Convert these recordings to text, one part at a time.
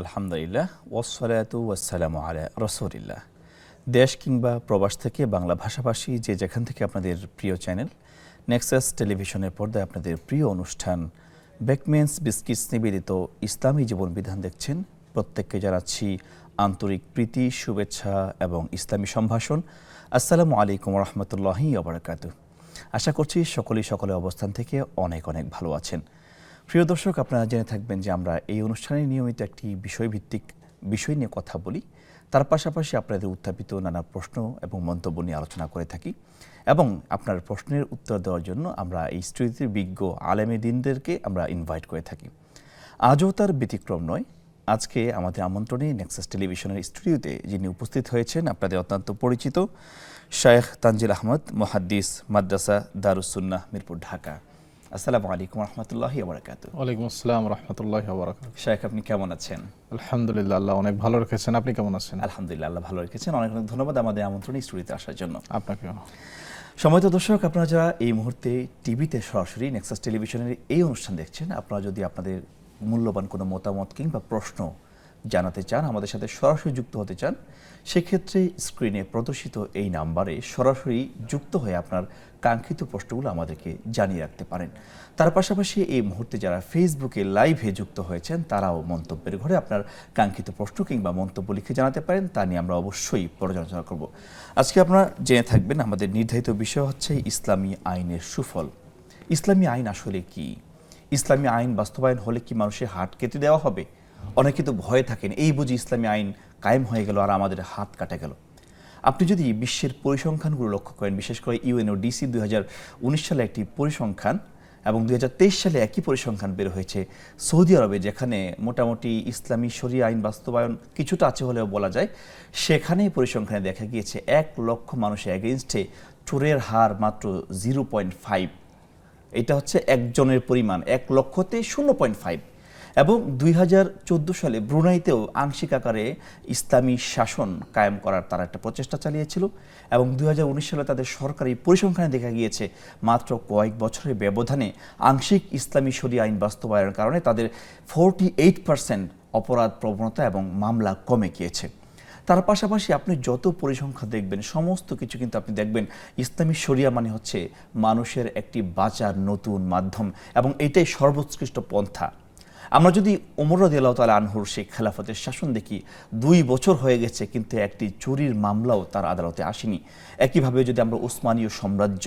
আলহামদুলিল্লাহ ওয়াসসালাতু ওয়াসসালামু আলা রাসূলিল্লাহ। দেশ কিংবা প্রবাস থেকে বাংলা ভাষাভাষী যে যেখান থেকে আপনাদের প্রিয় চ্যানেল নেক্সাস টেলিভিশনের পর্দায় আপনাদের প্রিয় অনুষ্ঠান বেকমেন্স বিস্কিটস নিবেদিত ইসলামী জীবন বিধান দেখছেন, প্রত্যেককে জানাচ্ছি আন্তরিক প্রীতি, শুভেচ্ছা এবং ইসলামী সম্ভাষণ। আসসালামু আলাইকুম রহমতুল্লাহি ওয়া বারাকাতুহু। আশা করছি সকলেই সকলের অবস্থান থেকে অনেক অনেক ভালো আছেন। প্রিয় দর্শক, আপনারা জেনে থাকবেন যে আমরা এই অনুষ্ঠানে নিয়মিত একটি বিষয়ভিত্তিক বিষয় নিয়ে কথা বলি, তার পাশাপাশি আপনাদের উত্থাপিত নানা প্রশ্ন এবং মন্তব্য নিয়ে আলোচনা করে থাকি এবং আপনার প্রশ্নের উত্তর দেওয়ার জন্য আমরা এই স্টুডিওতে বিজ্ঞ আলেমে দ্বীনদেরকে আমরা ইনভাইট করে থাকি। আজও তার ব্যতিক্রম নয়। আজকে আমাদের আমন্ত্রণে নেক্সাস টেলিভিশনের স্টুডিওতে যিনি উপস্থিত হয়েছেন আপনাদের অত্যন্ত পরিচিত শায়েখ তানজিল আহমদ, মুহাদ্দিস, মাদ্রাসা দারুস সুন্নাহ, মিরপুর, ঢাকা। আসসালামু আলাইকুম রহমতুল্লাহি ওয়া বারাকাতুহু। ওয়ালাইকুম আসসালাম রহমতুল্লাহি ওয়া বারাকাতুহু। শায়েখ, আপনি কেমন আছেন? আলহামদুলিল্লাহ, আল্লাহ অনেক ভালো রেখেছেন। আপনি কেমন আছেন? আলহামদুলিল্লাহ, আল্লাহ ভালো রেখেছেন। অনেক অনেক ধন্যবাদ আমাদের আমন্ত্রণে স্টুডিওতে আসার জন্য। আপনাকেও। সম্মানিত দর্শক, আপনারা যারা এই মুহূর্তে টিভিতে সরাসরি নেক্সাস টেলিভিশনের এই অনুষ্ঠান দেখছেন, আপনারা যদি আপনাদের মূল্যবান কোনো মতামত কিংবা প্রশ্ন জানাতে চান, আমাদের সাথে সরাসরি যুক্ত হতে চান, সেক্ষেত্রে স্ক্রিনে প্রদর্শিত এই নাম্বারে সরাসরি যুক্ত হয়ে আপনার কাঙ্ক্ষিত প্রশ্নগুলো আমাদেরকে জানিয়ে রাখতে পারেন। তার পাশাপাশি এই মুহূর্তে যারা ফেসবুকে লাইভে যুক্ত হয়েছেন, তারাও মন্তব্যের ঘরে আপনার কাঙ্ক্ষিত প্রশ্ন কিংবা মন্তব্য লিখে জানাতে পারেন। তা নিয়ে আমরা অবশ্যই পর্যালোচনা করব। আজকে আপনারা জেনে থাকবেন আমাদের নির্ধারিত বিষয় হচ্ছে ইসলামী আইনের সুফল। ইসলামী আইন আসলে কি? ইসলামী আইন বাস্তবায়ন হলে কি মানুষের হাত কেটে দেওয়া হবে? অনেকে তো ভয়ে থাকেন, এই বুঝি ইসলামী আইন কায়েম হয়ে গেল আর আমাদের হাত কাটা গেল। আপনি যদি বিশ্বের পরিসংখ্যানগুলো লক্ষ্য করেন, বিশেষ করে ইউএনওডিসি 2019 সালে একটি পরিসংখ্যান এবং 2023 সালে একই পরিসংখ্যান বের হয়েছে সৌদি আরবে, যেখানে মোটামুটি ইসলামী শরিয়া আইন বাস্তবায়ন কিছুটা আছে হলেও বলা যায়, সেখানে পরিসংখ্যানে দেখা গিয়েছে 1 লক্ষ মানুষের এগেইনস্টে চোরের হার মাত্র 0.5। এটা হচ্ছে একজনের পরিমাণ, 1 লক্ষতে 0.5। এবং 2014 সালে ব্রুনাইতেও আংশিক আকারে ইসলামী শাসন কায়েম করার তারা একটা প্রচেষ্টা চালিয়েছিল এবং 2019 সালে তাদের সরকারি পরিসংখ্যানে দেখা গিয়েছে মাত্র কয়েক বছরের ব্যবধানে আংশিক ইসলামী শরিয়া আইন বাস্তবায়নের কারণে তাদের 48% অপরাধ প্রবণতা এবং মামলা কমে গিয়েছে। তার পাশাপাশি আপনি যত পরিসংখ্যান দেখবেন, সমস্ত কিছু কিন্তু আপনি দেখবেন ইসলামী শরিয়া মানে হচ্ছে মানুষের একটি বাঁচার নতুন মাধ্যম এবং এটাই সর্বোৎকৃষ্ট পন্থা। আমরা যদি ওমর রাদিয়াল্লাহু তাআলা আনহুর সেই খেলাফতের শাসন দেখি, 2 বছর হয়ে গেছে কিন্তু একটি চুরির মামলাও তার আদালতে আসেনি। একইভাবে যদি আমরা উসমানীয় সাম্রাজ্য,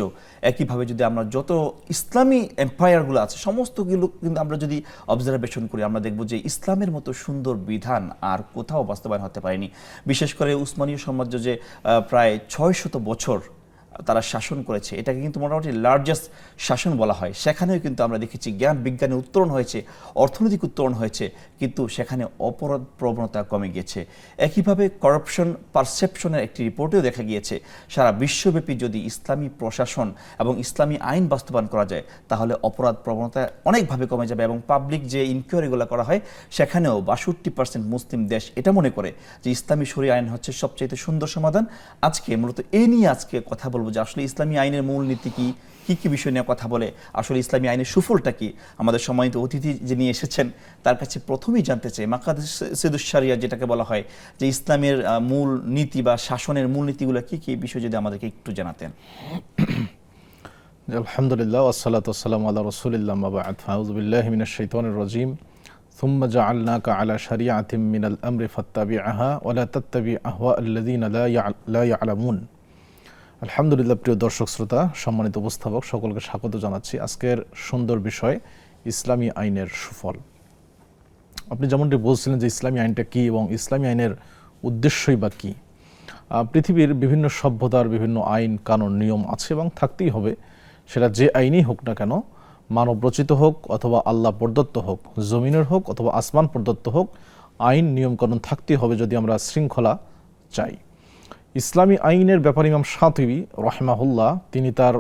একইভাবে যদি আমরা যত ইসলামী এম্পায়ারগুলো আছে সমস্তগুলো কিন্তু আমরা যদি অবজারভেশন করি, আমরা দেখব যে ইসলামের মতো সুন্দর বিধান আর কোথাও বাস্তবায়ন হতে পারেনি। বিশেষ করে উসমানীয় সাম্রাজ্য যে প্রায় 600 বছর তারা শাসন করেছে, এটাকে কিন্তু মোটামুটি লার্জেস্ট শাসন বলা হয়। সেখানেও কিন্তু আমরা দেখেছি জ্ঞান বিজ্ঞানের উত্তরণ হয়েছে, অর্থনৈতিক উত্তরণ হয়েছে, কিন্তু সেখানে অপরাধ প্রবণতা কমে গিয়েছে। একইভাবে করাপশন পারসেপশনের একটি রিপোর্টেও দেখা গিয়েছে সারা বিশ্বব্যাপী যদি ইসলামী প্রশাসন এবং ইসলামী আইন বাস্তবায়ন করা যায়, তাহলে অপরাধ প্রবণতা অনেকভাবে কমে যাবে এবং পাবলিক যে ইনকোয়ারিগুলো করা হয় সেখানেও 62% মুসলিম দেশ এটা মনে করে যে ইসলামী শরিয়া আইন হচ্ছে সবচেয়ে সুন্দর সমাধান। আজকে মূলত এই নিয়ে আজকে কথা বলবো যে আসলে ইসলামী আইনের মূল নীতি কি, কি কি বিষয় নিয়ে কথা বলে, আসলে ইসলামী আইনের সুফলটা কি। আমাদের সম্মানিত অতিথি যিনি এসেছেন তার কাছে প্রথমেই জানতে চাই মাকাসিদুশ শরিয়া যেটাকে বলা হয়, যে ইসলামের মূল নীতি বা শাসনের মূল নীতিগুলো কি কি, এই বিষয়ে যদি আমাদেরকে একটু জানাতেন। আলহামদুলিল্লাহ ওয়াসসালাতু ওয়াসসালামু আলা রাসূলিল্লাহ ওয়া বা'দ। আউযু বিল্লাহি মিনাশ শাইতানির রাজীম। সুম্মা জাআলনাকা আলা শারিআতিন মিনাল আমরি ফাত্তাবি'হা ওয়া লা তাত্তাবি' আহওয়া'আল্লাযীনা লা ইয়া'লামুন। আলহামদুলিল্লাহ, প্রিয় দর্শক শ্রোতা, সম্মানিত উপস্থাপক, সকলকে স্বাগত জানাচ্ছি। আজকের সুন্দর বিষয় ইসলামী আইনের সুফল। আপনি যেমনটি বলছিলেন যে ইসলামী আইনটা কী এবং ইসলামী আইনের উদ্দেশ্যই বা কী। পৃথিবীর বিভিন্ন সভ্যতার বিভিন্ন আইন কানুন নিয়ম আছে এবং থাকতেই হবে। সেটা যে আইনই হোক না কেন, মানব রচিত হোক অথবা আল্লাহ প্রদত্ত হোক, জমিনের হোক অথবা আসমান প্রদত্ত হোক, আইন নিয়মকানুন থাকতেই হবে যদি আমরা শৃঙ্খলা চাই। ইসলামী আইনের ব্যাপারে ইমাম শাতিবী রাহিমাহুল্লাহ তিনি তার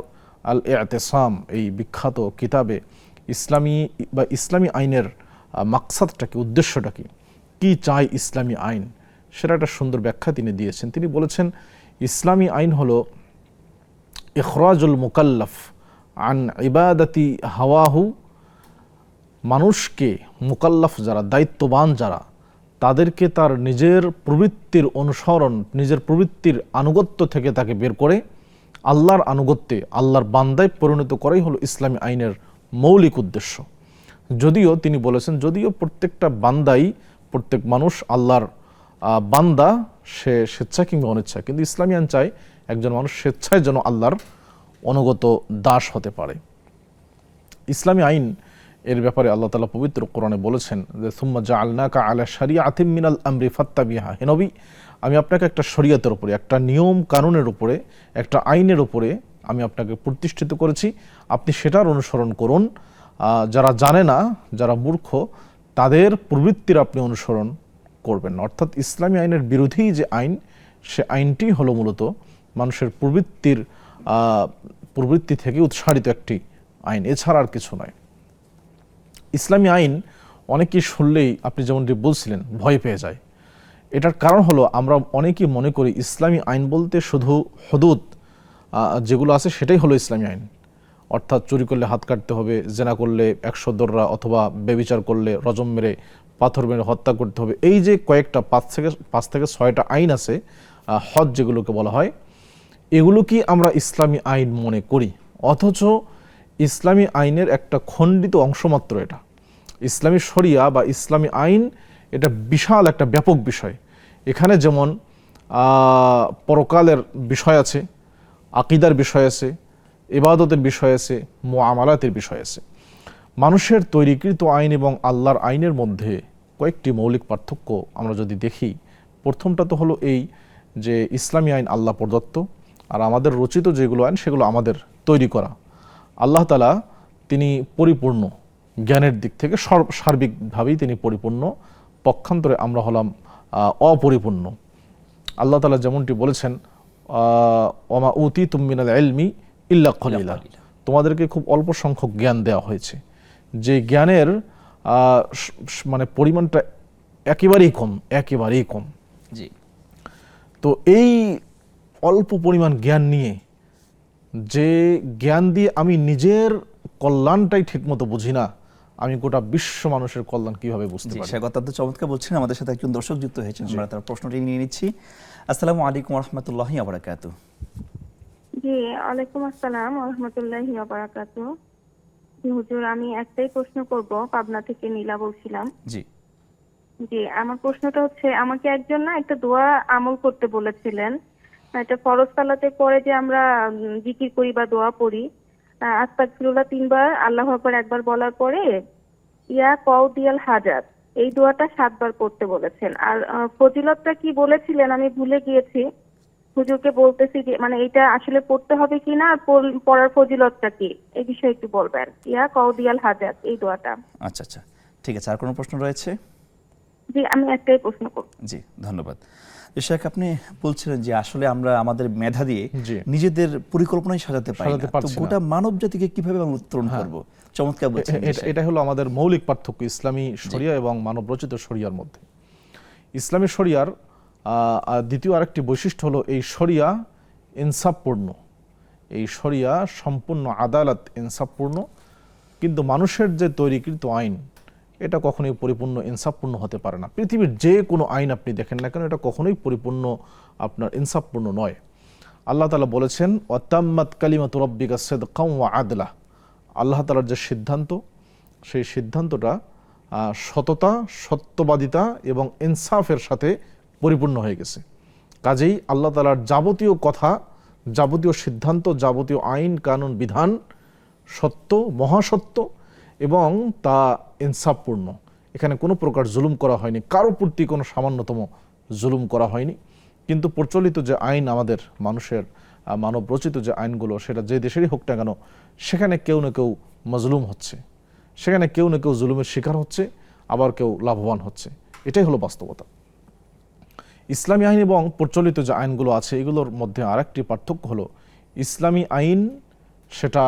আল ইতিসাম এই বিখ্যাত কিতাবে ইসলামী আইনের মাকসাদটা কি, উদ্দেশ্যটা কি চাই ইসলামী আইন, সেটা একটা সুন্দর ব্যাখ্যা তিনি দিয়েছেন। তিনি বলেছেন ইসলামী আইন হলো ইখরাজুল মুকাল্লাফ আন ইবাদাতি হাওয়াহু, মানুষকে মুকাল্লাফ যারা, দায়িত্ববান যারা, তাদেরকে তার নিজের প্রবৃত্তির অনুসরণ, নিজের প্রবৃত্তির আনুগত্য থেকে তাকে বের করে আল্লাহর আনুগত্যে, আল্লাহর বান্দায় পরিণত করাই হলো ইসলামী আইনের মৌলিক উদ্দেশ্য। যদিও তিনি বলেছেন, যদিও প্রত্যেকটা বান্দাই, প্রত্যেক মানুষ আল্লাহর বান্দা, সে স্বেচ্ছা কিংবা অনিচ্ছা, কিন্তু ইসলামী আইন চায় একজন মানুষ স্বেচ্ছায় যেন আল্লাহর অনুগত দাস হতে পারে। ইসলামী আইন এর ব্যাপারে আল্লাহ তাআলা পবিত্র কোরআনে বলেছেন যে সুম্মা জাআলনাকা আলা শারিআতিম মিনাল আমরি ফাত্তাবিহা। হে নবী, আমি আপনাকে একটা শরীয়তের উপরে, একটা নিয়ম কানুনের উপরে, একটা আইনের উপরে আমি আপনাকে প্রতিষ্ঠিত করেছি, আপনি সেটার অনুসরণ করুন। যারা জানে না, যারা মূর্খ, তাদের প্রবৃত্তির আপনি অনুসরণ করবেন না। অর্থাৎ ইসলামী আইনের বিরোধী যে আইন, সে আইনটি হলো মূলত মানুষের প্রবৃত্তি থেকে উৎসারিত একটি আইন, এছাড়া আর কিছু নয়। ইসলামী আইন অনেকেই শুনলেই, আপনি যেমনটি বলছিলেন, ভয় পেয়ে যায়। এটার কারণ হলো আমরা অনেকেই মনে করি ইসলামী আইন বলতে শুধু হুদুদ যেগুলো আছে সেটাই হলো ইসলামী আইন। অর্থাৎ চুরি করলে হাত কাটতে হবে, জেনা করলে 100 দররা, অথবা ব্যভিচার করলে রজম মেরে, পাথর মেরে হত্যা করতে হবে। এই যে কয়েকটা 5 থেকে 6টা আইন আছে, হজ যেগুলোকে বলা হয়, এগুলো কি আমরা ইসলামী আইন মনে করি, অথচ ইসলামী আইনের একটা খণ্ডিত অংশমাত্র এটা। ইসলামী শরিয়া বা ইসলামী আইন এটা বিশাল একটা ব্যাপক বিষয়। এখানে যেমন পরকালের বিষয় আছে, আকিদার বিষয় আছে, ইবাদতের বিষয় আছে, মুআমালাতের বিষয় আছে। মানুষের তৈরিকৃত আইন এবং আল্লাহর আইনের মধ্যে কয়েকটি মৌলিক পার্থক্য আমরা যদি দেখি, প্রথমটা তো হলো এই যে ইসলামী আইন আল্লাহ প্রদত্ত, আর আমাদের রচিত যেগুলো আইন সেগুলো আমাদের তৈরি করা। আল্লাহ তাআলা তিনি পরিপূর্ণ, জ্ঞানের দিক থেকে সার্বিকভাবেই তিনি পরিপূর্ণ, পক্ষান্তরে আমরা হলাম অপরিপূর্ণ। আল্লাহ তাআলা যেমনটি বলেছেন, ওমা উতীতুম মিনাল ইলমি ইল্লা কলিলা, তোমাদেরকে খুব অল্প সংখ্যক জ্ঞান দেওয়া হয়েছে, যে জ্ঞানের মানে পরিমাণটা একেবারেই কম। জি। তো এই অল্প পরিমাণ জ্ঞান নিয়ে, যে জ্ঞান দিয়ে আমি নিজের কল্যাণটাই ঠিকমতো বুঝি না, আমি গোটা বিশ্ব মানুষের কল্যাণ কিভাবে বুঝতে পারি? স্বাগত, চমৎকার বলছেন। আমাদের সাথে একজন দর্শক যুক্ত হয়েছেন, আমরা তার প্রশ্নটি নিয়ে নিচ্ছি। আসসালামু আলাইকুম ওয়া রাহমাতুল্লাহি ওয়া বারাকাতুহু। জি, ওয়ালাইকুম আসসালাম ওয়া রাহমাতুল্লাহি ওয়া বারাকাতুহু। হুজুর, আমি একটাই প্রশ্ন করব। পাবনা থেকে নীলা বলছিলাম। জি। জি, আমার প্রশ্নটা হচ্ছে, আমাকে একজন একটা দোয়া আমল করতে বলেছিলেন। এটা ফরজ সালাতের পরে যে আমরা জিকির করি বা দোয়া পড়ি, আস্তাগফিরুল্লাহ 3 বার, আল্লাহু আকবার 1 বার বলার পরে ইয়া কওদিয়াল হাজাত, এই দোয়াটা 7 বার পড়তে বলেছেন। আর ফজিলতটা কি বলেছিলেন আমি ভুলে গিয়েছি। হুজুরকে বলতেছি যে মানে এটা আসলে পড়তে হবে কিনা, আর পড়ার ফজিলতটা কি, এই বিষয়ে একটু বলবেন। ইয়া কওদিয়াল হাজাত, এই দোয়াটা। আচ্ছা, ঠিক আছে। আর কোনো প্রশ্ন রয়েছে? জি, আমি একটাই প্রশ্ন করব। জি, ধন্যবাদ। শেখ, আপনি বলছিলেন যে আসলে আমরা আমাদের মেধা দিয়ে জি। নিজেদের পরিকল্পনাই সাজাতে পারি না, তো পারছি না। গোটা মানব জাতিকে কিভাবে আমরা উত্তরণ করব? চমৎকার বলছেন। এটা হলো আমাদের মৌলিক পার্থক্য ইসলামী শরিয়া এবং মানবরচিত শরিয়ার মধ্যে। ইসলামী শরিয়ার দ্বিতীয় আরেকটি বৈশিষ্ট্য হলো এই শরিয়া ইনসাফপূর্ণ, এই শরিয়া সম্পূর্ণ আদালত, ইনসাফপূর্ণ। কিন্তু মানুষের যে তৈরিকৃত আইন, এটা কখনোই পরিপূর্ণ ইনসাফপূর্ণ হতে পারে না। পৃথিবীর যে কোনো আইন আপনি দেখেন না কেন, এটা কখনোই পরিপূর্ণ আপনার ইনসাফপূর্ণ নয়। আল্লাহ তাআলা বলেছেন, ওয়াতাম্মাত কালিমাতু রাব্বিকা সিদকান ওয়া আদলা। আল্লাহ তাআলার যে সিদ্ধান্ত, সেই সিদ্ধান্তটা সততা, সত্যবাদিতা এবং ইনসাফের সাথে পরিপূর্ণ হয়ে গেছে। কাজেই আল্লাহ তাআলার যাবতীয় কথা, যাবতীয় সিদ্ধান্ত, যাবতীয় আইন কানুন বিধান সত্য, মহাসত্য এবং তা ইনসাফপূর্ণ। এখানে কোনো প্রকার জুলুম করা হয়নি, কারো প্রতি কোনো সামান্যতম জুলুম করা হয়নি। কিন্তু প্রচলিত যে আইন, আমাদের মানুষের মানব রচিত যে আইনগুলো, সেটা যে দেশেরই হোক না কেন, সেখানে কেউ না কেউ মজলুম হচ্ছে, সেখানে কেউ না কেউ জুলুমের শিকার হচ্ছে, আবার কেউ লাভবান হচ্ছে। এটাই হলো বাস্তবতা। ইসলামী আইন এবং প্রচলিত যে আইনগুলো আছে, এগুলোর মধ্যে আরেকটি পার্থক্য হলো, ইসলামী আইন সেটা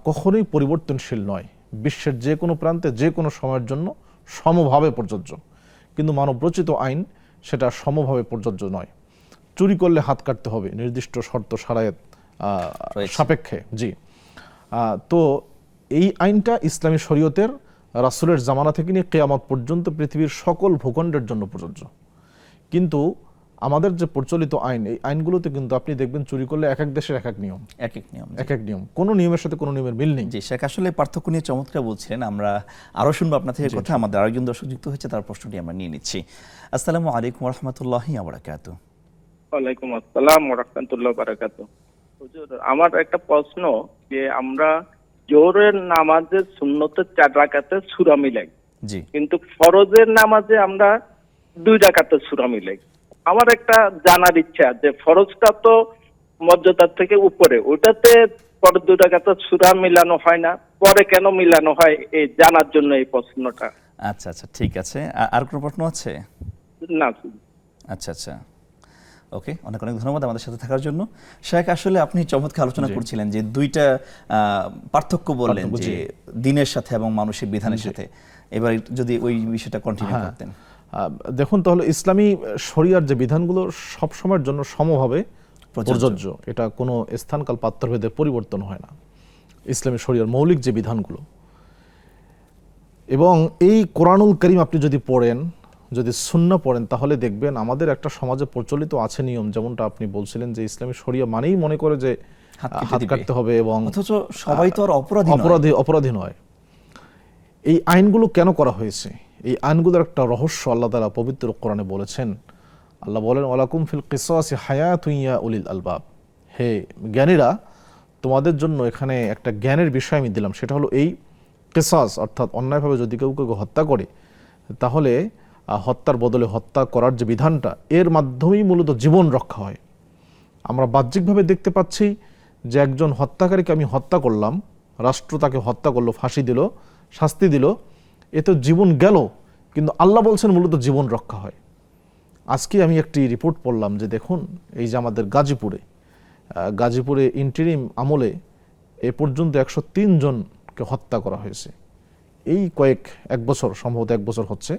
কখনোই পরিবর্তনশীল নয়, বিশ্বের যে কোনো প্রান্তে যে কোনো সময়ের জন্য সমভাবে প্রযোজ্য। কিন্তু মানবরচিত আইন সেটা সমভাবে প্রযোজ্য নয়। চুরি করলে হাত কাটতে হবে নির্দিষ্ট শর্ত শারায়েত সাপেক্ষে। জি। তো এই আইনটা ইসলামী শরীয়তের রাসূলের জামানা থেকে নিয়ে কিয়ামত পর্যন্ত পৃথিবীর সকল ভূখণ্ডের জন্য প্রযোজ্য। কিন্তু আমাদের যে প্রচলিত আইন, এই আইনগুলোতে কিন্তু আপনি দেখবেন চুরি করলে এক এক দেশের এক এক নিয়ম, এক এক নিয়ম। এক এক নিয়ম, কোনো নিয়মের সাথে কোনো নিয়মের মিল নেই। জি শেখ, আসলে পার্থক্য নিয়ে চমৎকার বলছিলেন। আমরা আরো শুনবো আপনার থেকে কথা। আমাদের আরেকজন দর্শক যুক্ত হয়েছে, তার প্রশ্নটি আমরা নিয়ে নিচ্ছি। আসসালামু আলাইকুম ওয়া রাহমাতুল্লাহি ওয়া বারাকাতুহু। ওয়ালাইকুম আসসালাম ওয়া রাহমাতুল্লাহি ওয়া বারাকাতুহু। হুজুর, আমার একটা প্রশ্ন, যে আমরা জোহরের নামাজের সুন্নতের 4 রাকাতে সূরা মিলাই, জি কিন্তু ফরজের নামাজে আমরা 2 রাকাতে সূরা মিলাই। আমার একটা জানার ইচ্ছা যে ফরজটা তো মর্যাদার থেকে উপরে, ওটাতে পরে 2 রাকাতে সূরা মিলানো হয় না, পরে কেন মিলানো হয়, এই জানার জন্য এই প্রশ্নটা। আচ্ছা আচ্ছা, ঠিক আছে। আর কোনো প্রশ্ন আছে? না। আচ্ছা আচ্ছা, ওকে, অনেক অনেক ধন্যবাদ আমাদের সাথে থাকার জন্য। শেখ, আসলে আপনি চমৎকার আলোচনা করছিলেন যে দুইটা পার্থক্য বললেন, যে দিনের সাথে এবং মানুষের বিধানের সাথে। এবার যদি ওই বিষয়টা কন্টিনিউ করতেন। দেখুন, তাহলে ইসলামী শরিয়ার যে বিধানগুলো সব সময়ের জন্য সমভাবে প্রযোজ্য, এটা কোনো স্থানকাল পাত্রভেদে পরিবর্তন হয় না। ইসলামী শরিয়ার মৌলিক যে বিধানগুলো, এবং এই কোরআনুল কারীম আপনি যদি পড়েন, যদি সুন্নাহ পড়েন, তাহলে দেখবেন আমাদের একটা সমাজে প্রচলিত আছে নিয়ম, যেমনটা আপনি বলছিলেন যে ইসলামী শরিয়া মানেই মনে করে যে হাত কাটতে হবে, এবং অথচ সবাই তো আর অপরাধী নয়। এই আইনগুলো কেন করা হয়েছে? এই আইনগুলোর একটা রহস্য আল্লাহ তাআলা পবিত্র কোরআনে বলেছেন। আল্লাহ বলেন, ওয়ালাকুম ফিল কিসাসি হায়াতুন ইয়া উলিল আলবাব। হে জ্ঞানীরা, তোমাদের জন্য এখানে একটা জ্ঞানের বিষয় আমি দিলাম, সেটা হলো এই কিসাস, অর্থাৎ অন্যায়ভাবে যদি কেউ কেউ হত্যা করে, তাহলে হত্যার বদলে হত্যা করার যে বিধানটা, এর মাধ্যমেই মূলত জীবন রক্ষা হয়। আমরা বাহ্যিকভাবে দেখতে পাচ্ছি যে একজন হত্যাকারীকে আমি হত্যা করলাম, রাষ্ট্র তাকে হত্যা করলো, ফাঁসি দিল, শাস্তি দিল, এ তো জীবন গেল, কিন্তু আল্লাহ বলছেন মূলত জীবন রক্ষা হয়। আজকে আমি একটি রিপোর্ট পড়লাম যে দেখুন, এই যে আমাদের গাজীপুরে ইন্টারিম আমলে এ পর্যন্ত 103 জনকে হত্যা করা হয়েছে। এই এক বছর, সম্ভবত 1 বছর হচ্ছে,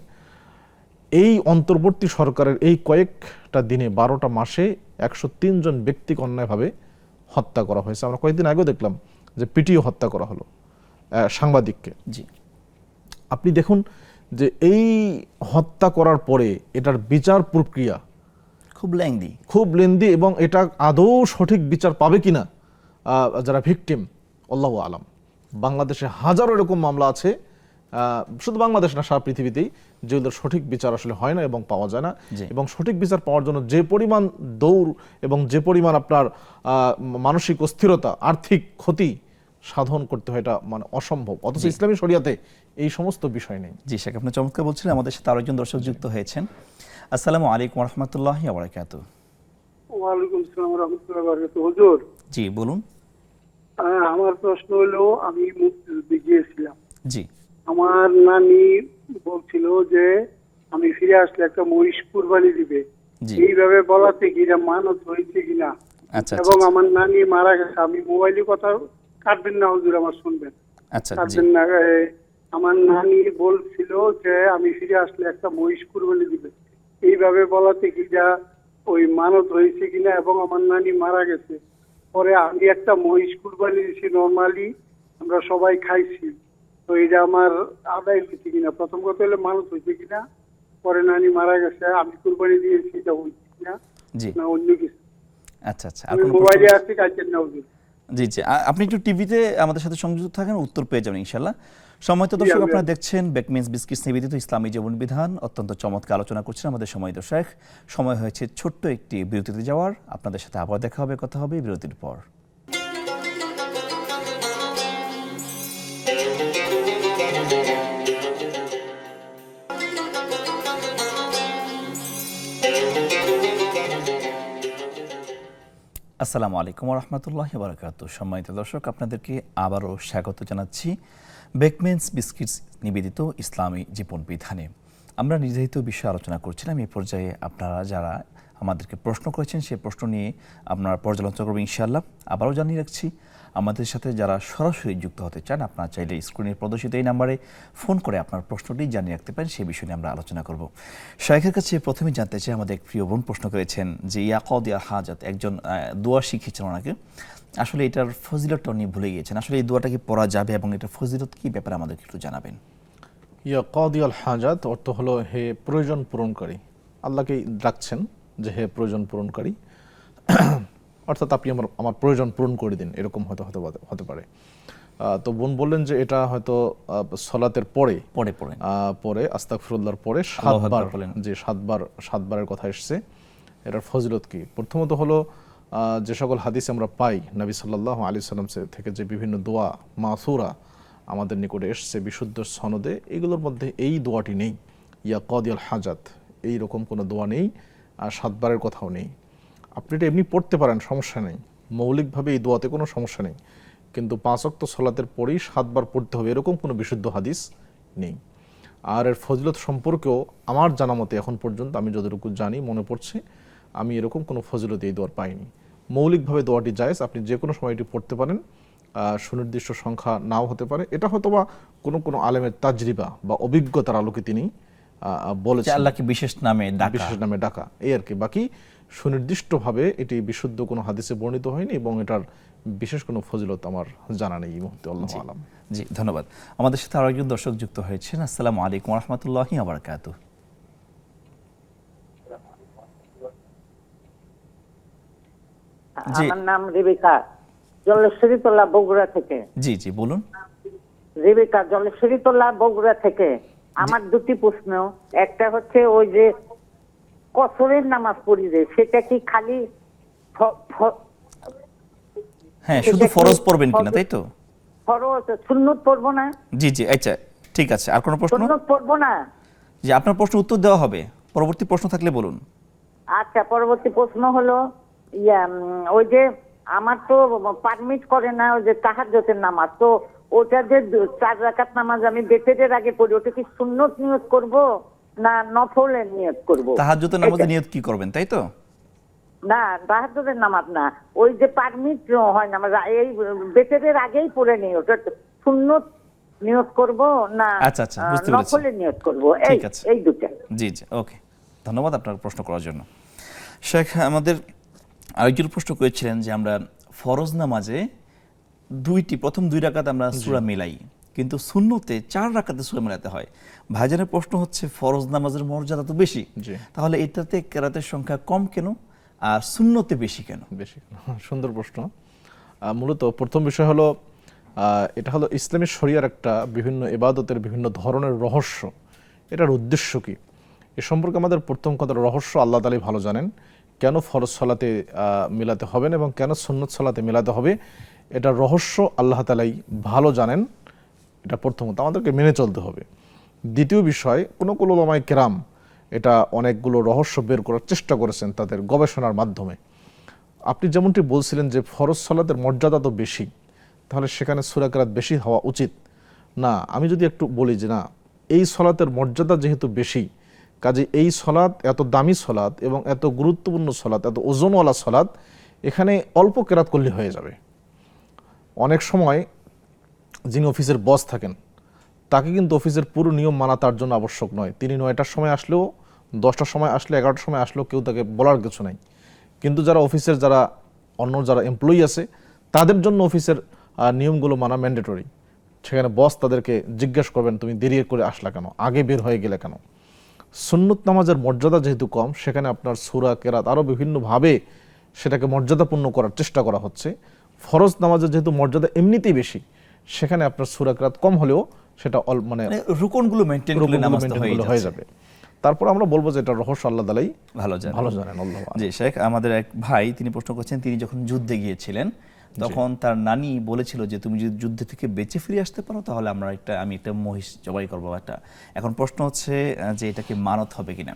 এই অন্তর্বর্তী সরকারের এই কয়েকটা দিনে 12টা মাসে 103 জন ব্যক্তিকে অন্যায়ভাবে হত্যা করা হয়েছে। আমরা কয়েকদিন আগেও দেখলাম যে পিটিও হত্যা করা হলো সাংবাদিককে। জি, আপনি দেখুন যে এই হত্যা করার পরে এটার বিচার প্রক্রিয়া খুব লেন্দি, এবং এটা আদৌ সঠিক বিচার পাবে কিনা যারা ভিকটিম, আল্লাহু আলাম। বাংলাদেশে হাজারো এরকম মামলা আছে, শুধু বাংলাদেশ না, সারা পৃথিবীতেই, যেগুলোর সঠিক বিচার আসলে হয় না এবং পাওয়া যায় না। এবং সঠিক বিচার পাওয়ার জন্য যে পরিমাণ দৌড় এবং যে পরিমাণ আপনার মানসিক অস্থিরতা, আর্থিক ক্ষতি সাধন করতে হয়, এটা মানে অসম্ভব। অথচ ইসলামী শরিয়াতে এই সমস্ত বিষয় নেই। জি শেখ, আপনি চমৎকার বলছিলেন। আমাদের সাথে আরেকজন দর্শক যুক্ত হয়েছেন। আসসালামু আলাইকুম ওয়া রাহমাতুল্লাহি ওয়া বারাকাতুহু। ওয়ালাইকুম আসসালাম ওয়া রাহমাতুল্লাহি ওয়া বারাকাতুহু। হুজুর, জি বলুন। আমার প্রশ্ন হলো, আমি মুক্তিযুদ্ধে গিয়েছিলাম। জি, আমার নানি বলছিল যে আমি ফিরে আসলে একটা মহিষ কুরবানি দিবে। এইভাবে বলাতে কি এটা মানত হয়েছে কিনা, এবং আমার নানি মারা গেছে। আমি মোবাইলে কথা কাটবেন না হুজুর, আমার শুনবেন, কাটবেন না। আমার নানি বলছিল যে আমি ফিরে আসলে একটা মহিষ কুরবানি দিবে। এইভাবে বলাতে কি যা ওই মানত হয়েছে কিনা, এবং আমার নানি মারা গেছে। পরে আমি একটা মহিষ কুরবানি দিয়েছি, নর্মালি আমরা সবাই খাইছি। তো এটা আমার আদায় হয়েছে কিনা, প্রথম কথা হলো মানত হয়েছে কিনা, পরে নানি মারা গেছে, আমি কুরবানি দিয়েছি, এটা হয়েছে কিনা, না অন্য কিছু। আচ্ছা আচ্ছা, আমি মোবাইলে আসছি, কাটছেন না হুজুর। জি জি, আপনি একটু টিভিতে আমাদের সাথে সংযুক্ত থাকেন, উত্তর পেয়ে যাবেন ইনশাআল্লাহ। সম্মানিত দর্শক, আপনারা দেখছেন বেকমেন্স বিস্কিটস নিবেদিত ইসলামী জীবন বিধান। অত্যন্ত চমৎকার আলোচনা করছেন আমাদের সম্মানিত শেখ। সময় হয়েছে ছোট্ট একটি বিরতিতে যাওয়ার। আপনাদের সাথে আবার দেখা হবে, কথা হবে বিরতির পর। আসসালামু আলাইকুম ওয়া রাহমাতুল্লাহি ওয়া বারাকাতুহু। সম্মানিত দর্শক, আপনাদেরকে আবারও স্বাগত জানাচ্ছি বেকমেন্স বিস্কিটস নিবেদিত ইসলামী জীবন বিধানে। আমরা নির্ধারিত বিষয়ে আলোচনা করছিলাম। এই পর্যায়ে আপনারা যারা আমাদেরকে প্রশ্ন করেছেন, সেই প্রশ্ন নিয়ে আপনারা পর্যালোচনা করবেন ইনশাআল্লাহ। আবারও জানিয়ে রাখছি, আমাদের সাথে যারা সরাসরি যুক্ত হতে চান, আপনারা চাইলে স্ক্রিনে প্রদর্শিত এই নাম্বারে ফোন করে আপনার প্রশ্নটি জানিয়ে রাখতে পারেন। সেই বিষয় নিয়ে আমরা আলোচনা করব। শাইখের কাছে প্রথমে জানতে চাই, আমাদের এক প্রিয় বোন প্রশ্ন করেছেন যে ইয়াকাদিয়া হাজাত, একজন দোয়া শিখিয়েছেন ওনাকে। আসলে এটার ফজিলতটা উনি ভুলে গিয়েছেন। আসলে এই দোয়াটা কি পড়া যাবে এবং এটার ফজিলত কি, ব্যাপারে আমাদেরকে একটু জানাবেন। ইয়া কাদিয়াল হাজাত অর্থ হলো হে প্রয়োজন পূরণকারী। আল্লাহকেই ডাকছেন যে হে প্রয়োজন পূরণকারী, অর্থাৎ আপনি আমার প্রয়োজন পূরণ করে দিন, এরকম হয়তো হতে পারে। তো বোন বললেন যে এটা হয়তো সলাতের পরে পরে আস্তাগফিরুল্লাহর পরে সাতবার, যে সাতবারের কথা এসছে। এটার ফজিলত কি? প্রথমত হলো যে সকল হাদিস আমরা পাই নবী সাল্লাল্লাহু আলাইহি সাল্লাম থেকে, যে বিভিন্ন দোয়া মাসুরা আমাদের নিকটে এসছে বিশুদ্ধ সনদে, এগুলোর মধ্যে এই দোয়াটি নেই, ইয়া কাদিয়াল হাজাত, এই রকম কোনো দোয়া নেই, আর সাতবারের কথাও নেই। আপনি এটা এমনি পড়তে পারেন, সমস্যা নেই, মৌলিকভাবে এই দোয়াতে কোনো সমস্যা নেই, কিন্তু 5 ওয়াক্ত সালাতের পরেই 7 বার পড়তে হবে এরকম কোনো বিশুদ্ধ হাদিস নেই। আর এর ফজিলত সম্পর্কেও আমার জানা মতে এখন পর্যন্ত আমি যতটুকু জানি, মনে পড়ছে, আমি এরকম কোনো ফজিলত এই দোয়ার পাইনি। মৌলিকভাবে দোয়াটি জায়েজ, আপনি যে কোনো সময় এটি পড়তে পারেন, সুনির্দিষ্ট সংখ্যা নাও হতে পারে। এটা হয়তো বা কোনো আলেমের তাজরিবা বা অভিজ্ঞতার আলোকে তিনি বলেছেন আল্লাহকে বিশেষ নামে ডাকা, এই আর কি। বাকি সুনির্দিষ্টভাবে এটি বিশুদ্ধ কোনো হাদিসে বর্ণিত হয়নি এবং এটার বিশেষ কোনো ফজিলত আমার জানা নেই এই মুহূর্তে, আল্লাহু আলাম। জি, ধন্যবাদ। আমাদের সাথে আরো একজন দর্শক যুক্ত হয়েছেন। আসসালামু আলাইকুম ওয়া রাহমাতুল্লাহি ওয়া বারাকাতুহু। আমার নাম রেবেকা, জলেশ্বরীতলা বগুড়া থেকে। জি জি বলুন। রেবেকা, জলেশ্বরীতলা বগুড়া থেকে। আমার দুটি প্রশ্ন। একটা হচ্ছে ওই যে কসরের নামাজ পড়ি যে, সেটা কি খালি হ্যাঁ শুধু ফরজ পড়বেন কিনা, তাই তো? ফরজ, সুন্নত পড়বো না? জি জি, আচ্ছা ঠিক আছে। আর কোনো প্রশ্ন? সুন্নত পড়বো না। জি, আপনার প্রশ্ন উত্তর দেওয়া হবে, পরবর্তী প্রশ্ন থাকলে বলুন। আচ্ছা, পরবর্তী প্রশ্ন হলো ওই যে আমার তো পারমিট করে না ওই যে তাহাজ্জুদের নামাজ, তো ওটা যে 4 রাকাত নামাজ আমি বেতের আগে পড়ি, ওটা কি সুন্নত নিয়ত করব না নফলের নিয়ত করব? তাহাজ্জুদের নামাজে নিয়ত কি করবেন, তাই তো? না, তাহাজ্জুদের নামাজ না, ওই যে পারমিট হয় না, এই বেতের আগেই পড়ে নিই, ওটা সুন্নত নিয়ত করব না আচ্ছা আচ্ছা, বুঝতে পেরেছি, নফলের নিয়ত করব, ঠিক আছে, এই দুটো। জি জি, ওকে, ধন্যবাদ আপনার প্রশ্ন করার জন্য। শেখ আমাদের আরেকজন প্রশ্ন করেছিলেন যে আমরা ফরজ নামাজে প্রথম 2 রাকাত আমরা সূরা মিলাই, কিন্তু সুন্নতে 4 রাকাতে সূরা মিলাতে হয়। ভাইজানের প্রশ্ন হচ্ছে ফরজ নামাজের মর্যাদা তো বেশি, তাহলে এটাতে কেরাতের সংখ্যা কম কেন আর সুন্নতে বেশি কেন? সুন্দর প্রশ্ন। মূলত প্রথম বিষয় হলো, এটা হলো ইসলামী শরিয়ার একটা বিভিন্ন ইবাদতের বিভিন্ন ধরনের রহস্য। এটার উদ্দেশ্য কি এ সম্পর্কে আমাদের প্রথম কথা রহস্য আল্লাহ তাআলাই ভালো জানেন। কেন ফরজ সালাতে মিলাতে হবে এবং কেন সুন্নত সালাতে মিলাতে হবে, এটা রহস্য আল্লাহ তাআলাই ভালো জানেন। এটা প্রথমত আমাদেরকে মেনে চলতে হবে। দ্বিতীয় বিষয়, কোনো উলামায়ে কেরাম এটা অনেকগুলো রহস্য বের করার চেষ্টা করেছেন তাদের গবেষণার মাধ্যমে। আপনি যেমনটি বলছিলেন যে ফরজ সালাতের মর্যাদা তো বেশি, তাহলে সেখানে সূরা কিরাত বেশি হওয়া উচিত না। আমি যদি একটু বলি যে না, এই সালাতের মর্যাদা যেহেতু বেশি, কাজে এই সালাত এত দামি সালাত এবং এত গুরুত্বপূর্ণ সালাত, এত ওজনওয়ালা সালাত, এখানে অল্প কিরাত করলে হয়ে যাবে। অনেক সময় যিনি অফিসের বস থাকেন, তাকে কিন্তু অফিসের পুরো নিয়ম মানা তার জন্য আবশ্যক নয়। তিনি 9টার সময় আসলেও, 10টার সময় আসলে, 11টার সময় আসলেও কেউ তাকে বলার কিছু নাই। কিন্তু যারা অফিসের অন্য যারা এমপ্লয়ি আছে, তাদের জন্য অফিসের নিয়মগুলো মানা ম্যান্ডেটরি। সেখানে বস তাদেরকে জিজ্ঞেস করবেন তুমি দেরি করে আসলা কেন, আগে বের হয়ে গেলে কেন। সুন্নত নামাজের মর্যাদা যেহেতু কম, সেখানে আপনার সূরা কিরাত আরও বিভিন্নভাবে সেটাকে মর্যাদাপূর্ণ করার চেষ্টা করা হচ্ছে। ফরজ নামাজের যেহেতু মর্যাদা এমনিতেই বেশি, সেখানে আপনার সূরা কিরাত কম হলেও সেটা মানে রুকনগুলো মেইনটেইন করলে নামাজটা হয়ে যাবে। তারপর আমরা বলবো যে এটা রহস্য আল্লাহ তাআলাই ভালো জানেন। জি শেখ, আমাদের এক ভাই তিনি প্রশ্ন করছেন, তিনি যখন যুদ্ধে গিয়েছিলেন তখন তার নানি বলেছিল যে তুমি যদি যুদ্ধ থেকে বেঁচে ফিরে আসতে পারো তাহলে আমি একটা মহিষ জবাই করবো একটা। এখন প্রশ্ন হচ্ছে যে এটা কি মানত হবে কিনা।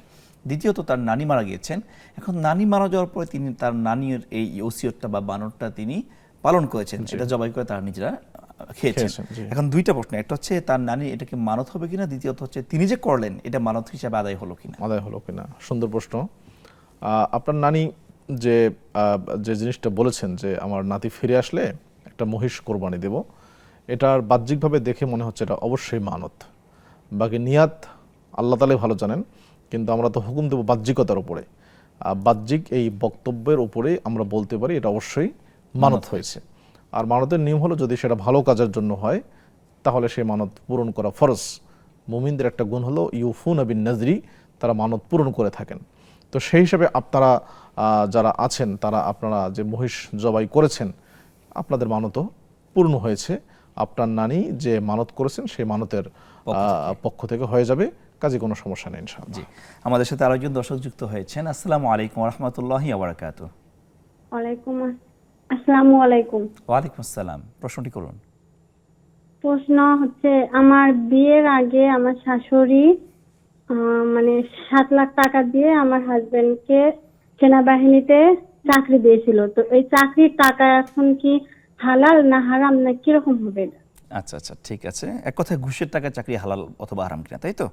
দ্বিতীয়ত তার নানি মারা গিয়েছেন, এখন নানি মারা যাওয়ার পরে তিনি তার নানির এই ওসিয়তটা বা বানরটা তিনি পালন করেছেন, এটা জবাই করে তারা নিজেরা খেয়েছেন। এখন 2টা প্রশ্ন, একটা হচ্ছে তার নানি এটাকে মানত হবে কিনা, দ্বিতীয়ত হচ্ছে তিনি যে করলেন এটা মানত হিসাবে আদায় হলো কিনা। সুন্দর প্রশ্ন। আপনার নানি যে জিনিসটা বলেছেন যে আমার নাতি ফিরে আসলে একটা মহিষ কোরবানি দেব, এটার বাহ্যিকভাবে দেখে মনে হচ্ছে এটা অবশ্যই মানত। বাকি নিয়াত আল্লাহ তাআলাই ভালো জানেন, কিন্তু আমরা তো হুকুম দেব বাহ্যিকতার উপরে। বাহ্যিক এই বক্তব্যের উপরে আমরা বলতে পারি এটা অবশ্যই মানত হয়েছে। আর মানতের নিয়ম হলো যদি সেটা ভালো কাজের জন্য হয় তাহলে সেই মানত পূরণ করা ফরজ, মুমিনদের একটা গুণ হলো ইউফুনা বিন নাজরি, তারা মানত পূরণ করে থাকেন। তো সেই হিসাবে আপনারা যারা আছেন তারা আপনারা যে মহিষ জবাই করেছেন আপনাদের মানতও পূর্ণ হয়েছে। আপনার নানি যে মানত করেছেন সেই মানতের পক্ষ থেকে হয়ে যাবে, কাজে কোনো সমস্যা নেই ইনশাআল্লাহ। জি, আমাদের সাথে আরেকজন দর্শক যুক্ত হয়েছেন। আসসালামু আলাইকুম ওয়া রাহমাতুল্লাহি ওয়া বারাকাতুহু। আসসালামু আলাইকুম। ওয়ালাইকুম আসসালাম, প্রশ্নটি করুন। প্রশ্ন হচ্ছে, আমার বিয়ের আগে আমার শাশুড়ি মানে 7 লাখ টাকা দিয়ে আমার হাজবেন্ডকে সেনাবাহিনীতে চাকরি দিয়েছিল। তো এই চাকরির টাকা এখন কি হালাল না হারাম, না কিরকম হবে এটা? আচ্ছা আচ্ছা, ঠিক আছে। এক কথায় ঘুষের টাকা চাকরি হালাল অথবা হারাম কিনা, তাই তো?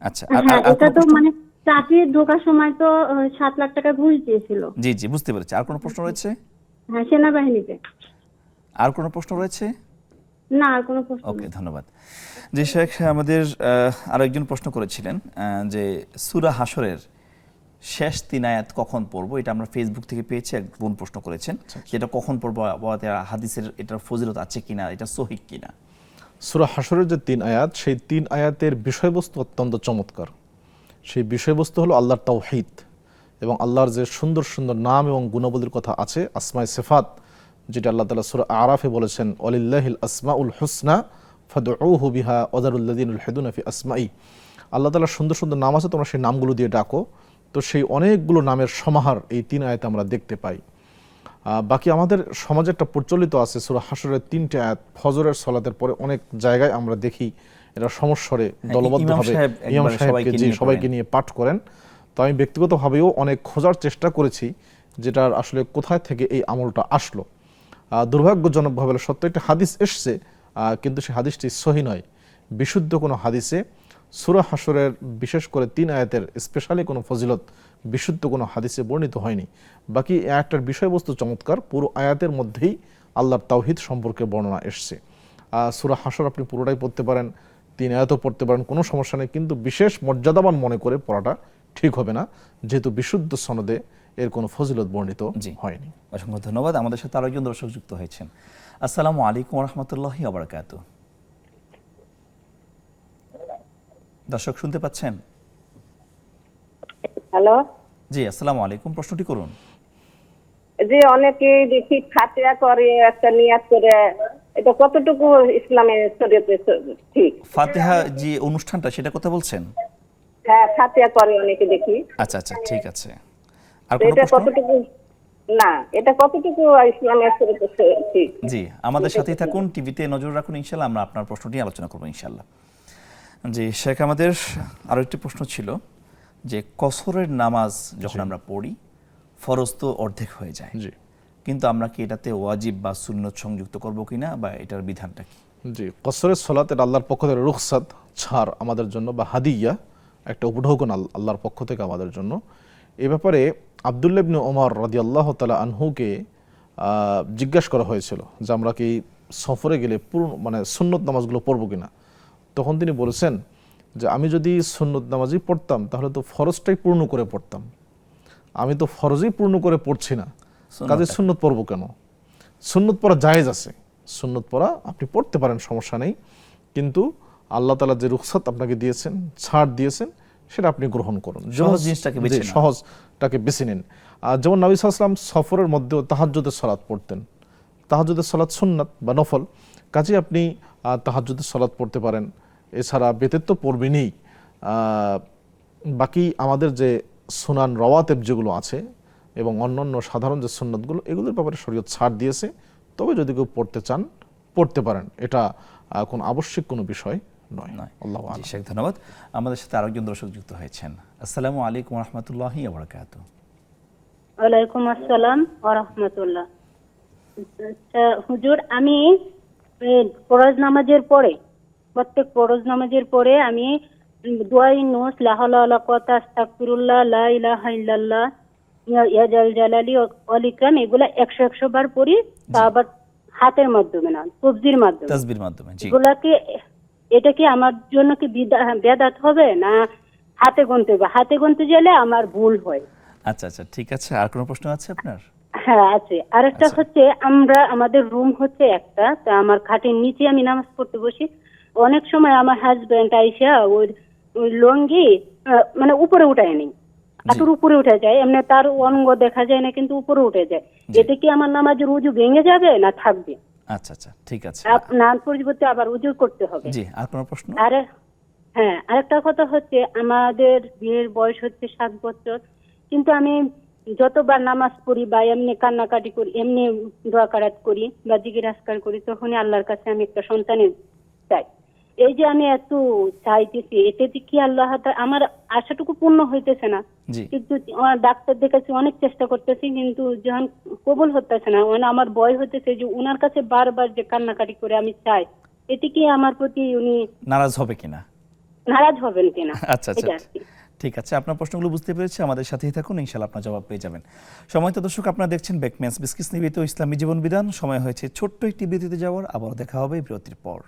আচ্ছা, হ্যাঁ, এটা তো মানে চাকরি ঢোকার সময় তো 7 লাখ টাকা ঘুষ দিয়েছিল। জি জি, বুঝতে পেরেছি। আর কোনো প্রশ্ন রয়েছে? হ্যাঁ, সেনাবাহিনীতে। আর কোনো প্রশ্ন রয়েছে? না, আর কোনো প্রশ্ন ওকে, নেই। ধন্যবাদ। জি শেখ, আমাদের আরেকজন প্রশ্ন করেছিলেন যে সূরা হাশরের শেষ 3 আয়াত কখন পড়বো, এটা আমরা ফেসবুক থেকে পেয়েছি। এক বোন প্রশ্ন করেছেন যেটা কখন পড়বো, হাদিসের এটার ফজিলত আছে কিনা, এটা সহিহ কিনা। সূরা হাশরের যে 3 আয়াত, সেই 3 আয়াতের বিষয়বস্তু অত্যন্ত চমৎকার। সেই বিষয়বস্তু হলো আল্লাহর তাওহীদ এবং আল্লাহর যে সুন্দর সুন্দর নাম এবং গুণাবলীর কথা আছে, আসমায়ে সিফাত, যেটা আল্লাহ তাআলা সূরা আরাফে বলেছেন, ওয়ালিল্লাহিল আসমাউল হুসনা ফাদউহু বিহা ওয়াযারুল্লাযিনা ইউলহিদুনা ফি আসমাই। আল্লাহ তাআলার সুন্দর সুন্দর নাম আছে, তোমরা সেই নামগুলো দিয়ে ডাকো। তো সেই অনেকগুলো নামের সমাহার এই 3 আয়াতে আমরা দেখতে পাই। বাকি আমাদের সমাজে একটা প্রচলিত আছে সূরা হাশরের 3টে আয়াত ফজরের সালাতের পরে অনেক জায়গায় আমরা দেখি এটা সমস্বরে দলবদ্ধভাবে ইমাম সাহেবকে সবাইকে নিয়ে পাঠ করেন। তো আমি ব্যক্তিগতভাবেও অনেক খোঁজার চেষ্টা করেছি যেটার আসলে কোথায় থেকে এই আমলটা আসলো। দুর্ভাগ্যজনকভাবে সত্য একটা হাদিস এসছে, কিন্তু সেই হাদিসটি সহিহ নয়। বিশুদ্ধ কোনো হাদিসে সূরা হাশরের বিশেষ করে 3 আয়াতের স্পেশালি কোনো ফজিলত বিশুদ্ধ কোনো হাদিসে বর্ণিত হয়নি। বাকি একটার বিষয়বস্তু চমৎকার, পুরো আয়াতের মধ্যেই আল্লাহর তাওহীদ সম্পর্কে বর্ণনা এসছে। সূরা হাশর আপনি পুরোটাই পড়তে পারেন, 3 আয়াতও পড়তে পারেন, কোনো সমস্যা নেই, কিন্তু বিশেষ মর্যাদাবান মনে করে পড়াটা ঠিক হবে না, যেহেতু বিশুদ্ধ সনদে এর কোনো ফজিলত বর্ণিত হয়নি। অসংখ্য ধন্যবাদ। আমাদের সাথে আরেকজন দর্শক যুক্ত হয়েছেন। আসসালামু আলাইকুম ওয়া রাহমাতুল্লাহি ওয়া বারাকাতুহু। দর্শক শুনতে পাচ্ছেন? হ্যালো, জি, আসসালামু আলাইকুম, প্রশ্নটি করুন। যে অনেকে দেখি ফাতিহা করে একটা নিয়াত করে, এটা কতটুকু ইসলামের শরীয়তে ঠিক? ফাতিহা যে অনুষ্ঠানটা সেটা কথা বলছেন? হ্যাঁ, ফাতিহা করে অনেকে দেখি। আচ্ছা আচ্ছা, ঠিক আছে। আর কোনো এটা প্রশ্ন? কতটুকু, না এটা কতটুকু ইসলামের শরীয়তে ঠিক? জি, আমাদের সাথেই থাকুন, টিভিতে নজর রাখুন, ইনশাআল্লাহ আমরা আপনার প্রশ্নটি আলোচনা করবো ইনশাআল্লাহ। জি শেখ, আমাদের আরো একটি প্রশ্ন ছিল যে কসরের নামাজ যখন আমরা পড়ি, ফরজ তো অর্ধেক হয়ে যায়, জি, কিন্তু আমরা কি এটাতে ওয়াজিব বা সুন্নত সংযুক্ত করব কিনা, বা এটার বিধানটা কি? জি, কসরের সালাত এটা আল্লাহর পক্ষ থেকে রুখসাত, ছাড় আমাদের জন্য, বা হাদিয়া, একটা উপঢৌকন আল্লাহর পক্ষ থেকে আমাদের জন্য। এ ব্যাপারে আব্দুল্লাহ ইবনে ওমর রাদিয়াল্লাহু তাআলা আনহুকে জিজ্ঞাসা করা হয়েছিল যে আমরা কি সফরে গেলে মানে সুন্নত নামাজগুলো পড়বো কিনা। তখন তিনি বলেছেন যে আমি যদি সুন্নত নামাজই পড়তাম তাহলে তো ফরজটাই পূর্ণ করে পড়তাম, আমি তো ফরজই পূর্ণ করে পড়ছি না, কাজে সুন্নত পড়বো কেন? সুন্নত পড়া জায়েজ আছে, সুন্নত পড়া আপনি পড়তে পারেন, সমস্যা নেই, কিন্তু আল্লাহ তাআলা যে রুখসাত আপনাকে দিয়েছেন, ছাড় দিয়েছেন, সেটা আপনি গ্রহণ করুন, সহজ জিনিসটাকে বেছে নিন, সহজটাকে বেছে নিন। যেমন নবী সাল্লাল্লাহু আলাইহি ওয়াসাল্লাম সফরের মধ্যেও তাহাজ্জুদের সালাত পড়তেন। তাহাজ্জুদের সালাত সুন্নাত বা নফল, কাজে আপনি তাহাজ্জুদের সালাত পড়তে পারেন, এছাড়া বেতের তো পড়বেনই। বাকি আমাদের যে সুনান রওয়াতেব যেগুলো আছে এবং অন্যান্য সাধারণ যে সুন্নাতগুলো, এগুলোর ব্যাপারে শরীয়ত ছাড় দিয়েছে, তবে যদি কেউ পড়তে চান পড়তে পারেন, এটা কোনো আবশ্যিক কোনো বিষয় নয়। আল্লাহু আ'লাম। শেখ, ধন্যবাদ। আমাদের সাথে আরেকজন দর্শক যুক্ত হয়েছেন। আসসালামু আলাইকুম ওয়া রাহমাতুল্লাহি ওয়া বারাকাতুহু। ওয়ালাইকুম আসসালাম ওয়া রাহমাতুল্লাহ। হুজুর, আমি ফরজ নামাজের পরে, প্রত্যেক ফরজ নামাজের পরে আমি দুআই নুস, লা হাওলা ওয়ালা কুওয়াতা, আস্তাগফিরুল্লাহ, লা ইলাহা ইল্লাল্লাহ, ইয়া জাল জালালি ওয়াল ইকরাম, এগুলা 100 বার পড়ি, তা আবার হাতের মাধ্যমে না, তাসবির মাধ্যমে। জি, এগুলাকে, এটা কি আমার জন্য কি বিদআত হবে না হাতে গুনতে হবে? হাতে গুনতে গেলে আমার ভুল হয়। আচ্ছা আচ্ছা, ঠিক আছে। আর কোনো প্রশ্ন আছে আপনার? হ্যাঁ আছে। আরেকটা হচ্ছে, আমাদের রুম হচ্ছে একটা, তা আমার খাটের নিচে আমি নামাজ পড়তে বসি, অনেক সময় আমার হাজবেন্ড আইসা ওই লঙ্গি মানে উপরে উঠায় নেই, হাঁটুর উপরে উঠে যায়, এমনি তার অঙ্গ দেখা যায় না কিন্তু উপরে উঠে যায়। এতে কি আমার নামাজের উজু ভেঙে যাবে না থাকবে? আচ্ছা আচ্ছা, ঠিক আছে। নান পরিবর্তে আবার উজু করতে হবে। জি, আর কোনো প্রশ্ন? হ্যাঁ, আরেকটা কথা হচ্ছে, আমাদের বিয়ের বয়স হচ্ছে 7 বছর, কিন্তু আমি যতবার নামাজ পড়ি বা এমনি কান্নাকাটি করি, এমনি দোয়া কারাত করি বা জিকির আজকার করি, তখনই আল্লাহর কাছে আমি একটা সন্তানের চাই। এই যে আমি এত চাইতেছি, এতে কি আল্লাহ আমার আশাটুকু পূর্ণ হইতেছে না। কিন্তু ডাক্তার দেখাচ্ছি, অনেক চেষ্টা করতেছি, কিন্তু যখন কবুল হতেছে না, মানে আমার ভয় হতেছে যে উনার কাছে বারবার যে কান্নাকাটি করে আমি চাই, এতে কি আমার প্রতি উনি নারাজ হবে কিনা, নারাজ হবেন কিনা। আচ্ছা আচ্ছা, ঠিক আছে। আপনার প্রশ্নগুলো বুঝতে পেরেছি, আমাদের সাথেই থাকুন, ইনশাআল্লাহ আপনার জবাব পেয়ে যাবেন। সম্মানিত দর্শক, আপনারা দেখছেন বেকম্যানস বিসকিস নিবেদিত ইসলামী জীবন বিধান। সময় হয়েছে ছোট্ট একটি বিরতিতে যাওয়ার। আবার দেখা হবে বিরতির পর।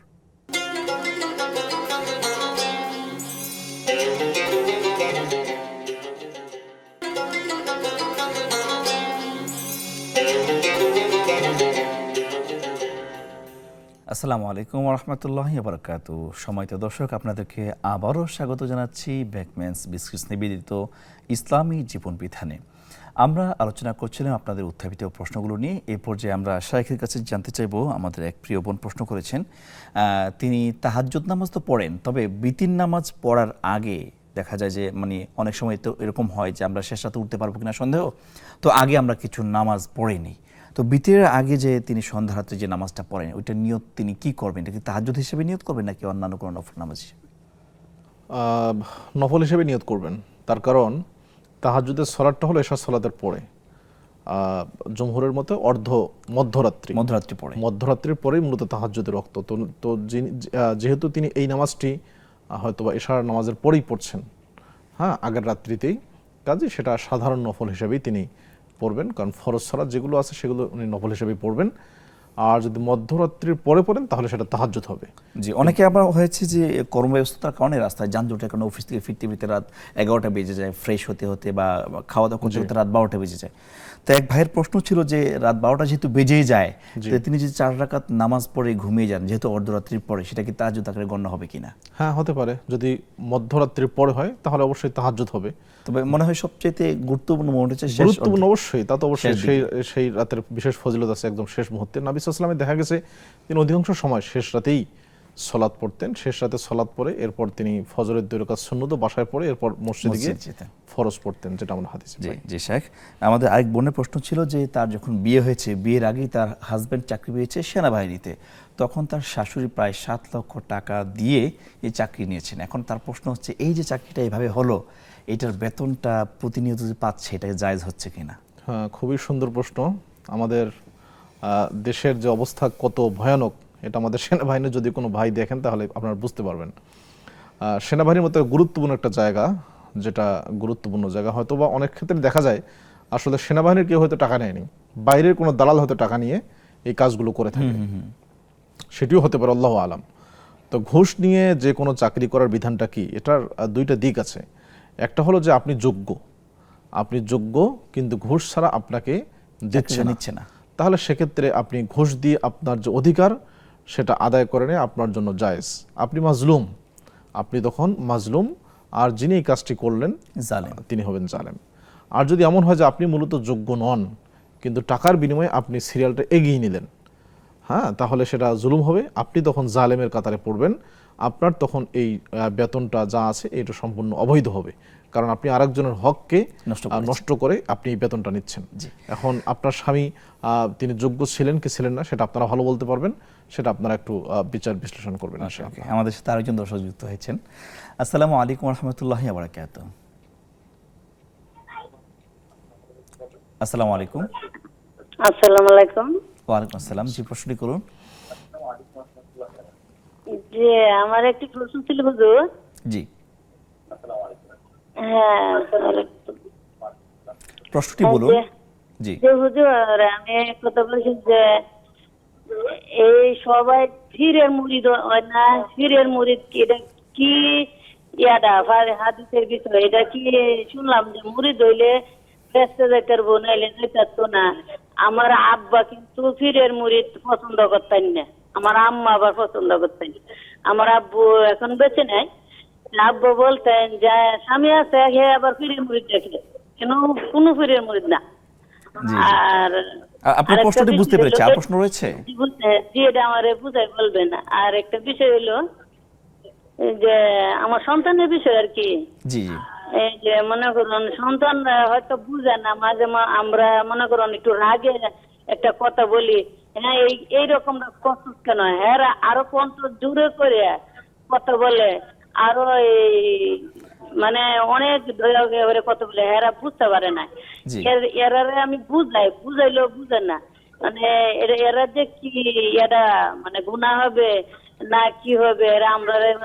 আসসালামু আলাইকুম রহমতুল্লাহি বারাকাতু। সম্মানিত দর্শক, আপনাদেরকে আবারও স্বাগত জানাচ্ছি বেকম্যানস বিসকিস নিবেদিত ইসলামী জীবন বিধানে। আমরা আলোচনা করছিলাম আপনাদের উত্থাপিত প্রশ্নগুলো নিয়ে। এই পর্যায়ে আমরা শাইখের কাছে জানতে চাইব, আমাদের এক প্রিয় বোন প্রশ্ন করেছেন, তিনি তাহাজ্জুদ নামাজ তো পড়েন, তবে বিতির নামাজ পড়ার আগে দেখা যায় যে মানে অনেক সময় তো এরকম হয় যে আমরা শেষ রাতে উঠতে পারবো কিনা সন্দেহ, তো আগে আমরা কিছু নামাজ পড়ে নিই। তো বিতিরের আগে যে তিনি সন্ধ্যা রাত্রে যে নামাজটা পড়েন, ওইটা নিয়ত তিনি কি করবেন? এটা কি তাহাজ্জুদ হিসেবে নিয়ত করবেন নাকি অন্যান্য কোনো নফল নামাজ হিসেবে? নফল হিসেবে নিয়ত করবেন। তার কারণ তাহাজ্জুদের সালাতটা হলো এশার সালাতের পরে, জমহুরের মতে মধ্যরাত্রির পরেই মূলত তাহাজ্জুদের ওয়াক্ত। তো যেহেতু তিনি এই নামাজটি হয়তো বা এশার নামাজের পরেই পড়ছেন, হ্যাঁ, আগের রাত্রিতেই, কাজে সেটা সাধারণ নফল হিসেবেই তিনি পড়বেন। কারণ ফরজ সালাত যেগুলো আছে সেগুলো উনি নফল হিসেবেই পড়বেন। আর যদি মধ্যরাত্রির পরে পড়েন তাহলে সেটা তাহাজ্জুদ হবে। জি, অনেকে আবার হয়েছে যে কর্মব্যস্ততার কারণে রাস্তায় যানজটের কারণে অফিস থেকে ফিরতে ফিরতে রাত 11টা বেজে যায়, ফ্রেশ হতে হতে বা খাওয়া দাওয়া করতে করতে রাত 12টা বেজে যায়। তো এক ভাইয়ের প্রশ্ন ছিল যে রাত 12টা যেহেতু বেজেই যায়, তিনি যদি 4 রাকাত নামাজ পড়ে ঘুমিয়ে যান যেহেতু অর্ধরাত্রির পরে, সেটা কি তাহাজ্জুদ আকারে গণ্য হবে কিনা? হ্যাঁ, হতে পারে। যদি মধ্যরাত্রির পরে হয় তাহলে অবশ্যই তাহাজ্জুদ হবে। তবে মনে হয় সবচেয়ে গুরুত্বপূর্ণ মুহূর্ত হচ্ছে গুরুত্বপূর্ণ, অবশ্যই তা তো অবশ্যই সেই রাতের বিশেষ ফজিলত আছে একদম শেষ মুহূর্তে। নবী সাল্লাল্লাহু আলাইহি ওয়াসাল্লাম দেখা গেছে তিনি অধিকাংশ সময় শেষ রাতেই সালাত পড়তেন। শেষ রাতে সালাত পড়ে এরপর তিনি ফজরের 2 রাকাত সুন্নত বাসায় পড়ে এরপর মসজিদে গিয়ে ফরজ পড়তেন, যেটা আমরা হাদিসে পাই। জি শেখ, আমাদের আরেক বোনের প্রশ্ন ছিল যে তার যখন বিয়ে হয়েছে, বিয়ের আগেই তার হাজবেন্ড চাকরি পেয়েছে সেনাবাহিনীতে, তখন তার শাশুড়ি প্রায় 7 লক্ষ টাকা দিয়ে এই চাকরি নিয়েছেন। এখন তার প্রশ্ন হচ্ছে, এই যে চাকরিটা এইভাবে হলো, এটার বেতনটা প্রতিনিয়ত যে পাচ্ছে, এটা জায়েজ হচ্ছে কিনা? হ্যাঁ, খুবই সুন্দর প্রশ্ন। আমাদের দেশের যে অবস্থা কত ভয়ানক, এটা আমাদের সেনাবাহিনীর যদি কোনো ভাই দেখেন তাহলে আপনারা বুঝতে পারবেন। সেনাবাহিনীর মতো গুরুত্বপূর্ণ একটা জায়গা, যেটা গুরুত্বপূর্ণ জায়গা, হয়তো বা অনেক ক্ষেত্রে দেখা যায় আসলে সেনাবাহিনীর কেউ হয়তো টাকা নেয়নি, বাইরের কোনো দালাল হয়তো টাকা নিয়ে এই কাজগুলো করে থাকে, সেটিও হতে পারে, আল্লাহু আলাম। তো ঘুষ নিয়ে যে কোনো চাকরি করার বিধানটা কি, এটার 2টা দিক আছে। একটা হলো যে আপনি যোগ্য কিন্তু ঘুষ ছাড়া আপনাকে দিচ্ছে না, তাহলে সেক্ষেত্রে আপনি ঘুষ দিয়ে আপনার যে অধিকার সেটা আদায় করে নেয় আপনার জন্য জায়েজ। আপনি মাজলুম, আপনি তখন মাজলুম, আর যিনি এই কাজটি করলেন তিনি হবেন জালেম। আর যদি এমন হয় যে আপনি মূলত যোগ্য নন কিন্তু টাকার বিনিময়ে আপনি সিরিয়ালটা এগিয়ে নিলেন, হ্যাঁ, তাহলে সেটা জুলুম হবে, আপনি তখন জালেমের কাতারে পড়বেন। আপনার তখন এই বেতনটা যা আছে এটা সম্পূর্ণ অবৈধ হবে, কারণ আপনি আরেকজনের হককে নষ্ট করে আপনি এই বেতনটা নিচ্ছেন। এখন আপনার স্বামী তিনি যোগ্য ছিলেন কি ছিলেন না সেটা আপনারা ভালো বলতে পারবেন, সেটা আপনারা একটু বিচার বিশ্লেষণ করবেন। আমাদের সাথে আরেকজন দর্শক যুক্ত হয়েছেন। আসসালামু আলাইকুম রহমতুল্লাহি ওয়া বারাকাতুহু। আসসালামু আলাইকুম। আসসালামু আলাইকুম। ওয়া আলাইকুম আসসালাম। জি, প্রশ্নটি করুন। যে আমার একটি প্রশ্ন ছিল হুজুর। জি, হ্যাঁ, প্রশ্নটি বলুন। জি, যে হুজুর, আমি কথা বলছি যে এই সবাই ফিরের মুরিদ হয় না, ফিরের মুরিদ কি, এটা কি ইয়াদা হাদিসের ভিতরে এটা কি শুনলাম যে মুরিদ হইলে বেঁচতে যাইতে পারবো, নাইলে যেতে পারতো না। আমার আব্বা কিন্তু ফিরের মুরিদ পছন্দ করতেন না, আমার আম্মা আবার পছন্দ করতেন। আমার আব্বু এখন বেঁচে নাই। আব্বু বলতেন যে স্বামী আছে, হে আবার পীরের মুরিদ দেখে, কেন কোন পীরের মুরিদ না। জি, জি। আর আপনার আরেকটা প্রশ্নটি বুঝতে বিষয় পেরেছি, হলো- আর প্রশ্ন রয়েছে? জি, এটা আমারে বুঝাই বলবেন। আর একটা বিষয় হলো যে আমার সন্তানের বিষয় আর কি। জি, জি। এই যে মনে করুন সন্তান হয়তো বুঝে না, মাঝে আমরা মনে করুন একটু রাগে একটা কথা বলি, হ্যাঁ এইরকম কষ্ট কেন, হ্যাঁ আরো কণ্ঠ জোরে করে কথা বলে, আরো এই মানে অনেক ধরে কথা বলে, এরা বুঝতে পারে না। জি। এরারে আমি বুঝাইলেও বুঝে না, মানে এরা যে কি এরা মানে গুনাহ হবে না কি হবে, এরা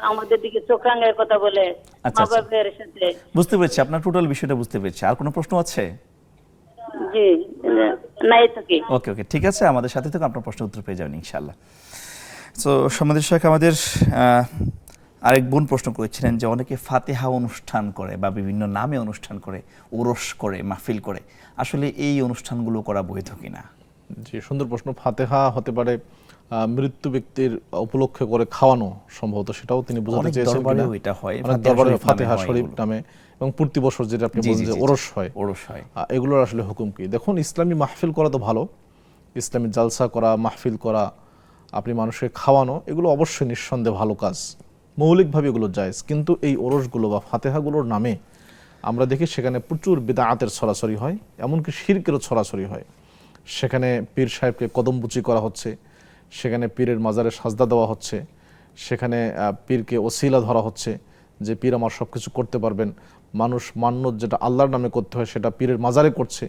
আমাদের দিকে চোখ রাঙায় কথা বলে আচ্ছা, মা আচ্ছা। বাবার সাথে। বুঝতে পেরেছি, আপনার টোটাল বিষয়টা বুঝতে পেরেছি। আর কোনো প্রশ্ন আছে? জি, নাই থাকি। ওকে, ওকে, ঠিক আছে, আমাদের সাথে থেকে আপনার প্রশ্নের উত্তর পেয়ে যাবেন ইনশাআল্লাহ। সো সম্মানিত দর্শক, আমাদের আরেক বোন প্রশ্ন করেছিলেন যে অনেকে ফাতিহা অনুষ্ঠান করে বা বিভিন্ন নামে অনুষ্ঠান করে, ওরস করে, মাহফিল করে, আসলে এই অনুষ্ঠানগুলো করা বৈধ কিনা? জি, সুন্দর প্রশ্ন। ফাতিহা হতে পারে মৃত্যু ব্যক্তির উপলক্ষে করে খাওয়ানো, সম্ভবত সেটাও তিনি বোঝাতে অনেক চেয়েছেন কিনা। দরবারেও এটা হয়, অনেক ফাতিহা দরবারে শরীফ নামে ফাতিহা হয় শরীফ এগুলো। নামে, এবং প্রতি বছর যেটা আপনি জি, বলছেন জি, যে জি, ওরস হয়, ওরস হয়। এগুলোর আসলে হুকুম কি? দেখুন, ইসলামী মাহফিল করা তো ভালো, ইসলামী জালসা করা, মাহফিল করা, আপনি মানুষকে খাওয়ানো, এগুলো অবশ্যই নিঃসন্দেহে ভালো কাজ, মৌলিকভাবে এগুলো জায়েজ। কিন্তু এই ওরসগুলো বা ফাতিহাগুলোর নামে আমরা দেখি সেখানে প্রচুর বিদআতের ছড়াছড়ি হয়, এমনকি শিরকেরও ছড়াছড়ি হয়। সেখানে পীর সাহেবকে কদমবুচি করা হচ্ছে, সেখানে পীরের মাজারে সাজদা দেওয়া হচ্ছে, সেখানে পীরকে ওসিলা ধরা হচ্ছে যে পীর আমার সব কিছু করতে পারবেন। মানুষ মান্যত যেটা আল্লাহর নামে করতে হয় সেটা পীরের মাজারে করছে।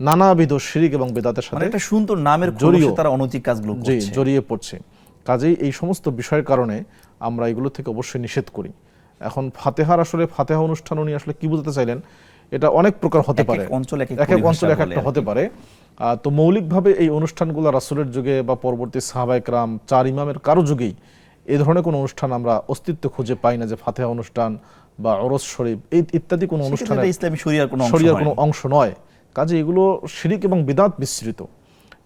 নানাবিধ শিরিক এবং বেদাতের মানে সাথে একটা সুন্দর নামের খোলসে তারা অনৈতিক কাজগুলো জি করছে। জড়িয়ে পড়ছে। কাজেই এই সমস্ত বিষয়ের কারণে আমরা এগুলো থেকে অবশ্যই নিষেধ করি। এখন ফাতিহার আসলে ফাতিহা অনুষ্ঠান উনি আসলে কি বুঝতে চাইলেন, এটা অনেক প্রকার হতে পারে, এক এক অঞ্চলে এক একটা হতে পারে। তো মৌলিকভাবে এই অনুষ্ঠানগুলো রাসূলের যুগে বা পরবর্তী সাহাবায়ে কেরাম, 4 ইমামের কারো যুগেই এই ধরনের কোনো অনুষ্ঠান আমরা অস্তিত্ব খুঁজে পাই না যে ফাতিহা অনুষ্ঠান বা ওরস শরীফ এই ইত্যাদি কোনো অনুষ্ঠানের ইসলামী শরিয়ার কোনো অংশ নয়। কাজে এগুলো শিরিক এবং বিদআত মিশ্রিত,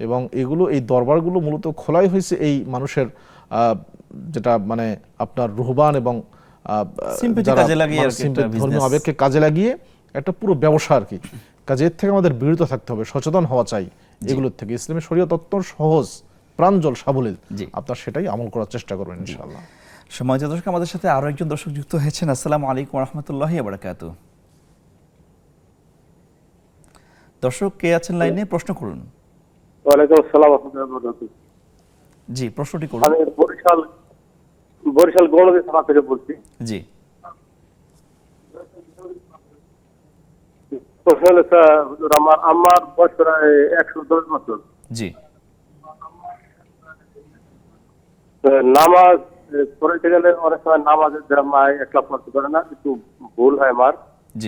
এবং এগুলো এই দরবারগুলো মূলত খোলাই হয়েছে এই মানুষের যেটা মানে আপনার রুহবান এবং ধর্মীয় আবেগকে কাজে লাগিয়ে একটা পুরো ব্যবসা আর কি। কাজে এর থেকে আমাদের বিরত থাকতে হবে, সচেতন হওয়া চাই এগুলোর থেকে। ইসলামের শরীয়ত অত্যন্ত সহজ, প্রাঞ্জল, সাবলীল, আপনার সেটাই আমল করার চেষ্টা করবেন ইনশাআল্লাহ। সম্মানিত দর্শক, আমাদের সাথে আরো একজন দর্শক যুক্ত হয়েছেন। আসসালামু আলাইকুম ওয়া রাহমাতুল্লাহি ওয়া বারাকাতুহু। দর্শক কে আছেন লাইনে? প্রশ্ন করুন। ওয়ালাইকুম আসসালাম ওয়া রাহমাতুল্লাহি ওয়া বারাকাতুহু। জি, প্রশ্নটি করুন। আমি বরিশাল গণদি থানা থেকে বলছি। জি। প্রশ্ন হলো হুজুর, আমার বয়স প্রায় 110 বছর। জি। নামাজ পড়াইতে গেলে অনেক সময় নামাজের মায় একলা পড়তে পারে না, একটু ভুল হয় আমার,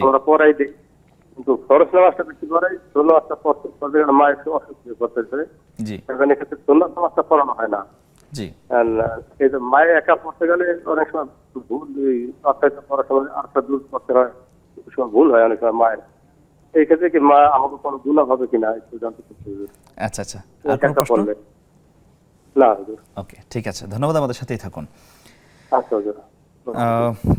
আমরা পড়াই দিই, কিন্তু ফরজ নামাজটা বেশি পড়াই, ষোলো নামাজটা পড়তে গেলে মা একটু অসুস্থ করতেছে, এক্ষেত্রে সুন্নাত নামাজটা পড়ানো হয় না। জি। এই যে মায়ে একা পড়তে গেলে অনেক সময় ভুল, অর্থাৎ পড়ার সময় আরেকটা দূর পড়তে হয়, সময় ভুল হয় অনেক সময় মায়ের। এই ক্ষেত্রে কি মা আমাকে কোনো গুনাহ হবে কিনা একটু জানতে চাচ্ছি। আচ্ছা, আচ্ছা, আর কোনো প্রশ্ন? না হুজুর। ওকে, ঠিক আছে, ধন্যবাদ, আমাদের সাথেই থাকুন। আচ্ছা হুজুর।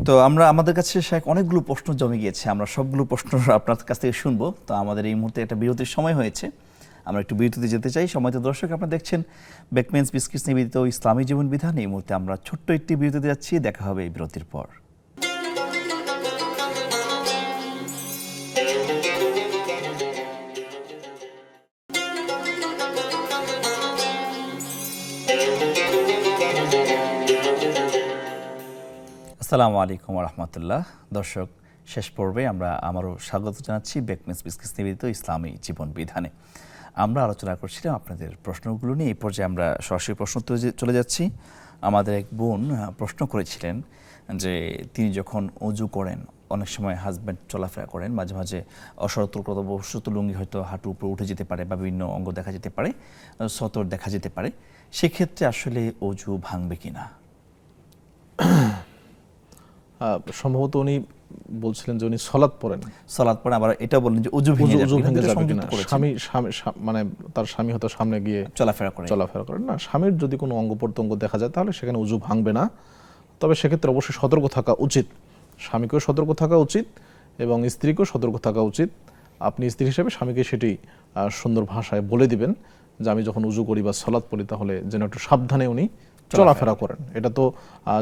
তো আমাদের কাছে অনেকগুলো প্রশ্ন জমে গিয়েছে, আমরা সবগুলো প্রশ্ন আপনার কাছ থেকে শুনবো। তো আমাদের এই মুহূর্তে একটা বিরতির সময় হয়েছে, আমরা একটু বিরতিতে যেতে চাই। সম্মানিত দর্শক, আপনারা দেখছেন বেকমেন্স বিস্কিটস নিবেদিত ইসলামী জীবন বিধান। এই মুহূর্তে আমরা ছোট্ট একটি বিরতিতে যাচ্ছি, দেখা হবে এই বিরতির পর। আসসালামু আলাইকুম ওয়া রাহমাতুল্লাহ। দর্শক, শেষ পর্বে আমরা আমারও স্বাগত জানাচ্ছি বেকমেন্স বিস্কিটস নিবেদিত ইসলামী জীবন বিধানে। আমরা আলোচনা করছিলাম আপনাদের প্রশ্নগুলো নিয়ে। এই পর্যায়ে আমরা সরাসরি প্রশ্ন চলে যাচ্ছি। আমাদের এক বোন প্রশ্ন করেছিলেন যে তিনি যখন ওযু করেন, অনেক সময় হাজব্যান্ড চলাফেরা করেন, মাঝে মাঝে অসতর্কতাবশত লুঙ্গি হয়তো হাঁটু উপরে উঠে যেতে পারে বা বিভিন্ন অঙ্গ দেখা যেতে পারে, সতর দেখা যেতে পারে, সেক্ষেত্রে আসলে ওযু ভাঙবে কিনা? সম্ভবত উনি বলছিলেন যে উনি সালাত পড়েন, আবার এটা বলেন যে ওযু ভেঙে যাবে কিনা। স্বামী মানে তার স্বামী হয়তো সামনে গিয়ে চলাফেরা করেন না, স্বামীর যদি কোনো অঙ্গ প্রত্যঙ্গ দেখা যায় তাহলে সেখানে ওযু ভাঙবে না। তবে সেক্ষেত্রে অবশ্যই সতর্ক থাকা উচিত, স্বামীকেও সতর্ক থাকা উচিত এবং স্ত্রীকেও সতর্ক থাকা উচিত। আপনি স্ত্রী হিসেবে স্বামীকে সেটি সুন্দর ভাষায় বলে দিবেন যে আমি যখন উজু করি বা সালাত পড়ি তাহলে যেন একটু সাবধানে উনি চলাফেরা করেন। এটা তো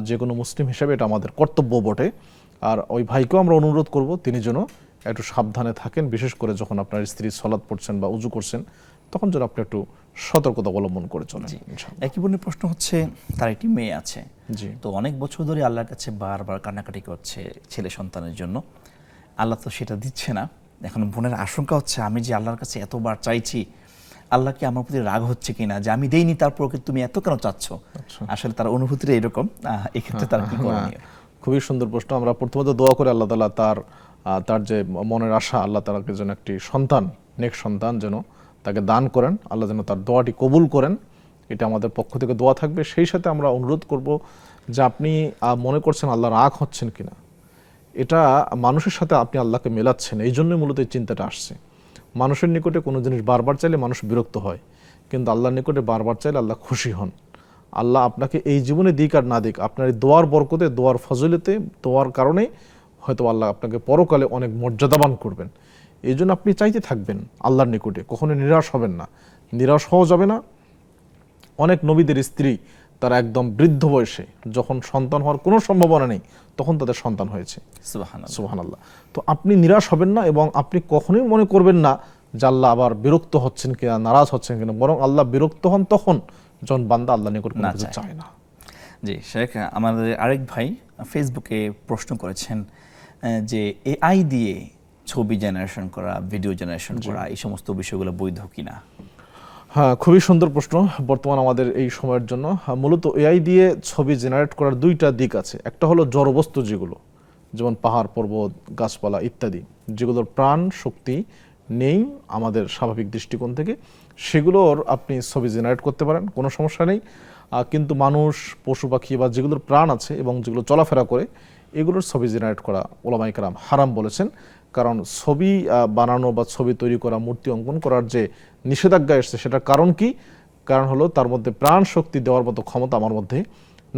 যে কোনো মুসলিম হিসেবে এটা আমাদের কর্তব্য বটে। আর ওই ভাইকেও আমরা অনুরোধ করব তিনি যেন একটু সাবধানে থাকেন, বিশেষ করে যখন আপনার স্ত্রী সালাত পড়ছেন বা উজু করছেন তখন যেন আপনি একটু সতর্কতা অবলম্বন করে চলেন। একই বোনের প্রশ্ন হচ্ছে, তার একটি মেয়ে আছে, জি, তো অনেক বছর ধরে আল্লাহর কাছে বারবার কান্নাকাটি করছে ছেলে সন্তানের জন্য, আল্লাহ তো সেটা দিচ্ছে না। এখন বোনের আশঙ্কা হচ্ছে আমি যে আল্লাহর কাছে এতবার চাইছি, আল্লাহ কি আমার প্রতি রাগ হচ্ছে কিনা যে আমি দেইনি তারপর তুমি এত কেন চাচ্ছ। আসলে তার অনুভূতিটা এরকম, এক্ষেত্রে তার কি করণীয়? খুবই সুন্দর প্রশ্ন। আমরা প্রথমত দোয়া করে আল্লাহ তাআলা তার যে মনের আশা, আল্লাহ তাআলাকে যেন একটি সন্তান, নেক সন্তান যেন তাকে দান করেন, আল্লাহ যেন তার দোয়াটি কবুল করেন, এটা আমাদের পক্ষ থেকে দোয়া থাকবে। সেই সাথে আমরা অনুরোধ করব যে আপনি মনে করছেন আল্লাহ রাগ হচ্ছেন কিনা, এটা মানুষের সাথে আপনি আল্লাহকে মেলাচ্ছেন, এই জন্যই মূলত এই চিন্তাটা আসছে। মানুষের নিকটে কোনো জিনিস বারবার চাইলে মানুষ বিরক্ত হয়, কিন্তু আল্লাহর নিকটে বারবার চাইলে আল্লাহ খুশি হন। আল্লাহ আপনাকে এই জীবনে দিক আর না দিক, আপনার এই দোয়ার বরকতে, দোয়ার ফজলতে, দোয়ার কারণে হয়তো আল্লাহ আপনাকে পরকালে অনেক মর্যাদাবান করবেন। এই জন্য আপনি চাইতে থাকবেন আল্লাহর নিকটে, কখনো নিরাশ হবেন না, নিরাশ হওয়া যাবে না। অনেক নবীদের স্ত্রী তারা একদম বৃদ্ধ বয়সে যখন সন্তান হওয়ার কোনো সম্ভাবনা নেই তখন তাদের সন্তান হয়েছে। সুবহানাল্লাহ। তো আপনি নিরাশ হবেন না এবং আপনি কখনোই মনে করবেন না যে আল্লাহ আবার বিরক্ত হচ্ছেন কিনা, নারাজ হচ্ছেন কিনা, বরং আল্লাহ বিরক্ত হন তখন যখন বান্দা আল্লাহ নিকট কোনো কিছু চায় না। জি শেখ, আমাদের আরেক ভাই ফেসবুকে প্রশ্ন করেছেন যে এআই দিয়ে ছবি জেনারেশন করা, ভিডিও জেনারেশন করা, এই সমস্ত বিষয়গুলো বৈধ কিনা? হ্যাঁ, খুবই সুন্দর প্রশ্ন বর্তমান আমাদের এই সময়ের জন্য। মূলত এআই দিয়ে ছবি জেনারেট করার দুইটা দিক আছে। একটা হলো জড়বস্তু যেগুলো, যেমন পাহাড়, পর্বত, গাছপালা ইত্যাদি, যেগুলোর প্রাণ শক্তি নেই আমাদের স্বাভাবিক দৃষ্টিকোণ থেকে, সেগুলোর আপনি ছবি জেনারেট করতে পারেন, কোনো সমস্যা নেই। কিন্তু মানুষ, পশু পাখি বা যেগুলোর প্রাণ আছে এবং যেগুলো চলাফেরা করে, এগুলোর ছবি জেনারেট করা ওলামায়ে কেরাম হারাম বলেছেন। কারণ ছবি বানানো বা ছবি তৈরি করা, মূর্তি অঙ্কন করার যে নিষেধাজ্ঞা এসেছে সেটার কারণ কি? কারণ হলো তার মধ্যে প্রাণ শক্তি দেওয়ার মতো ক্ষমতা আমার মধ্যে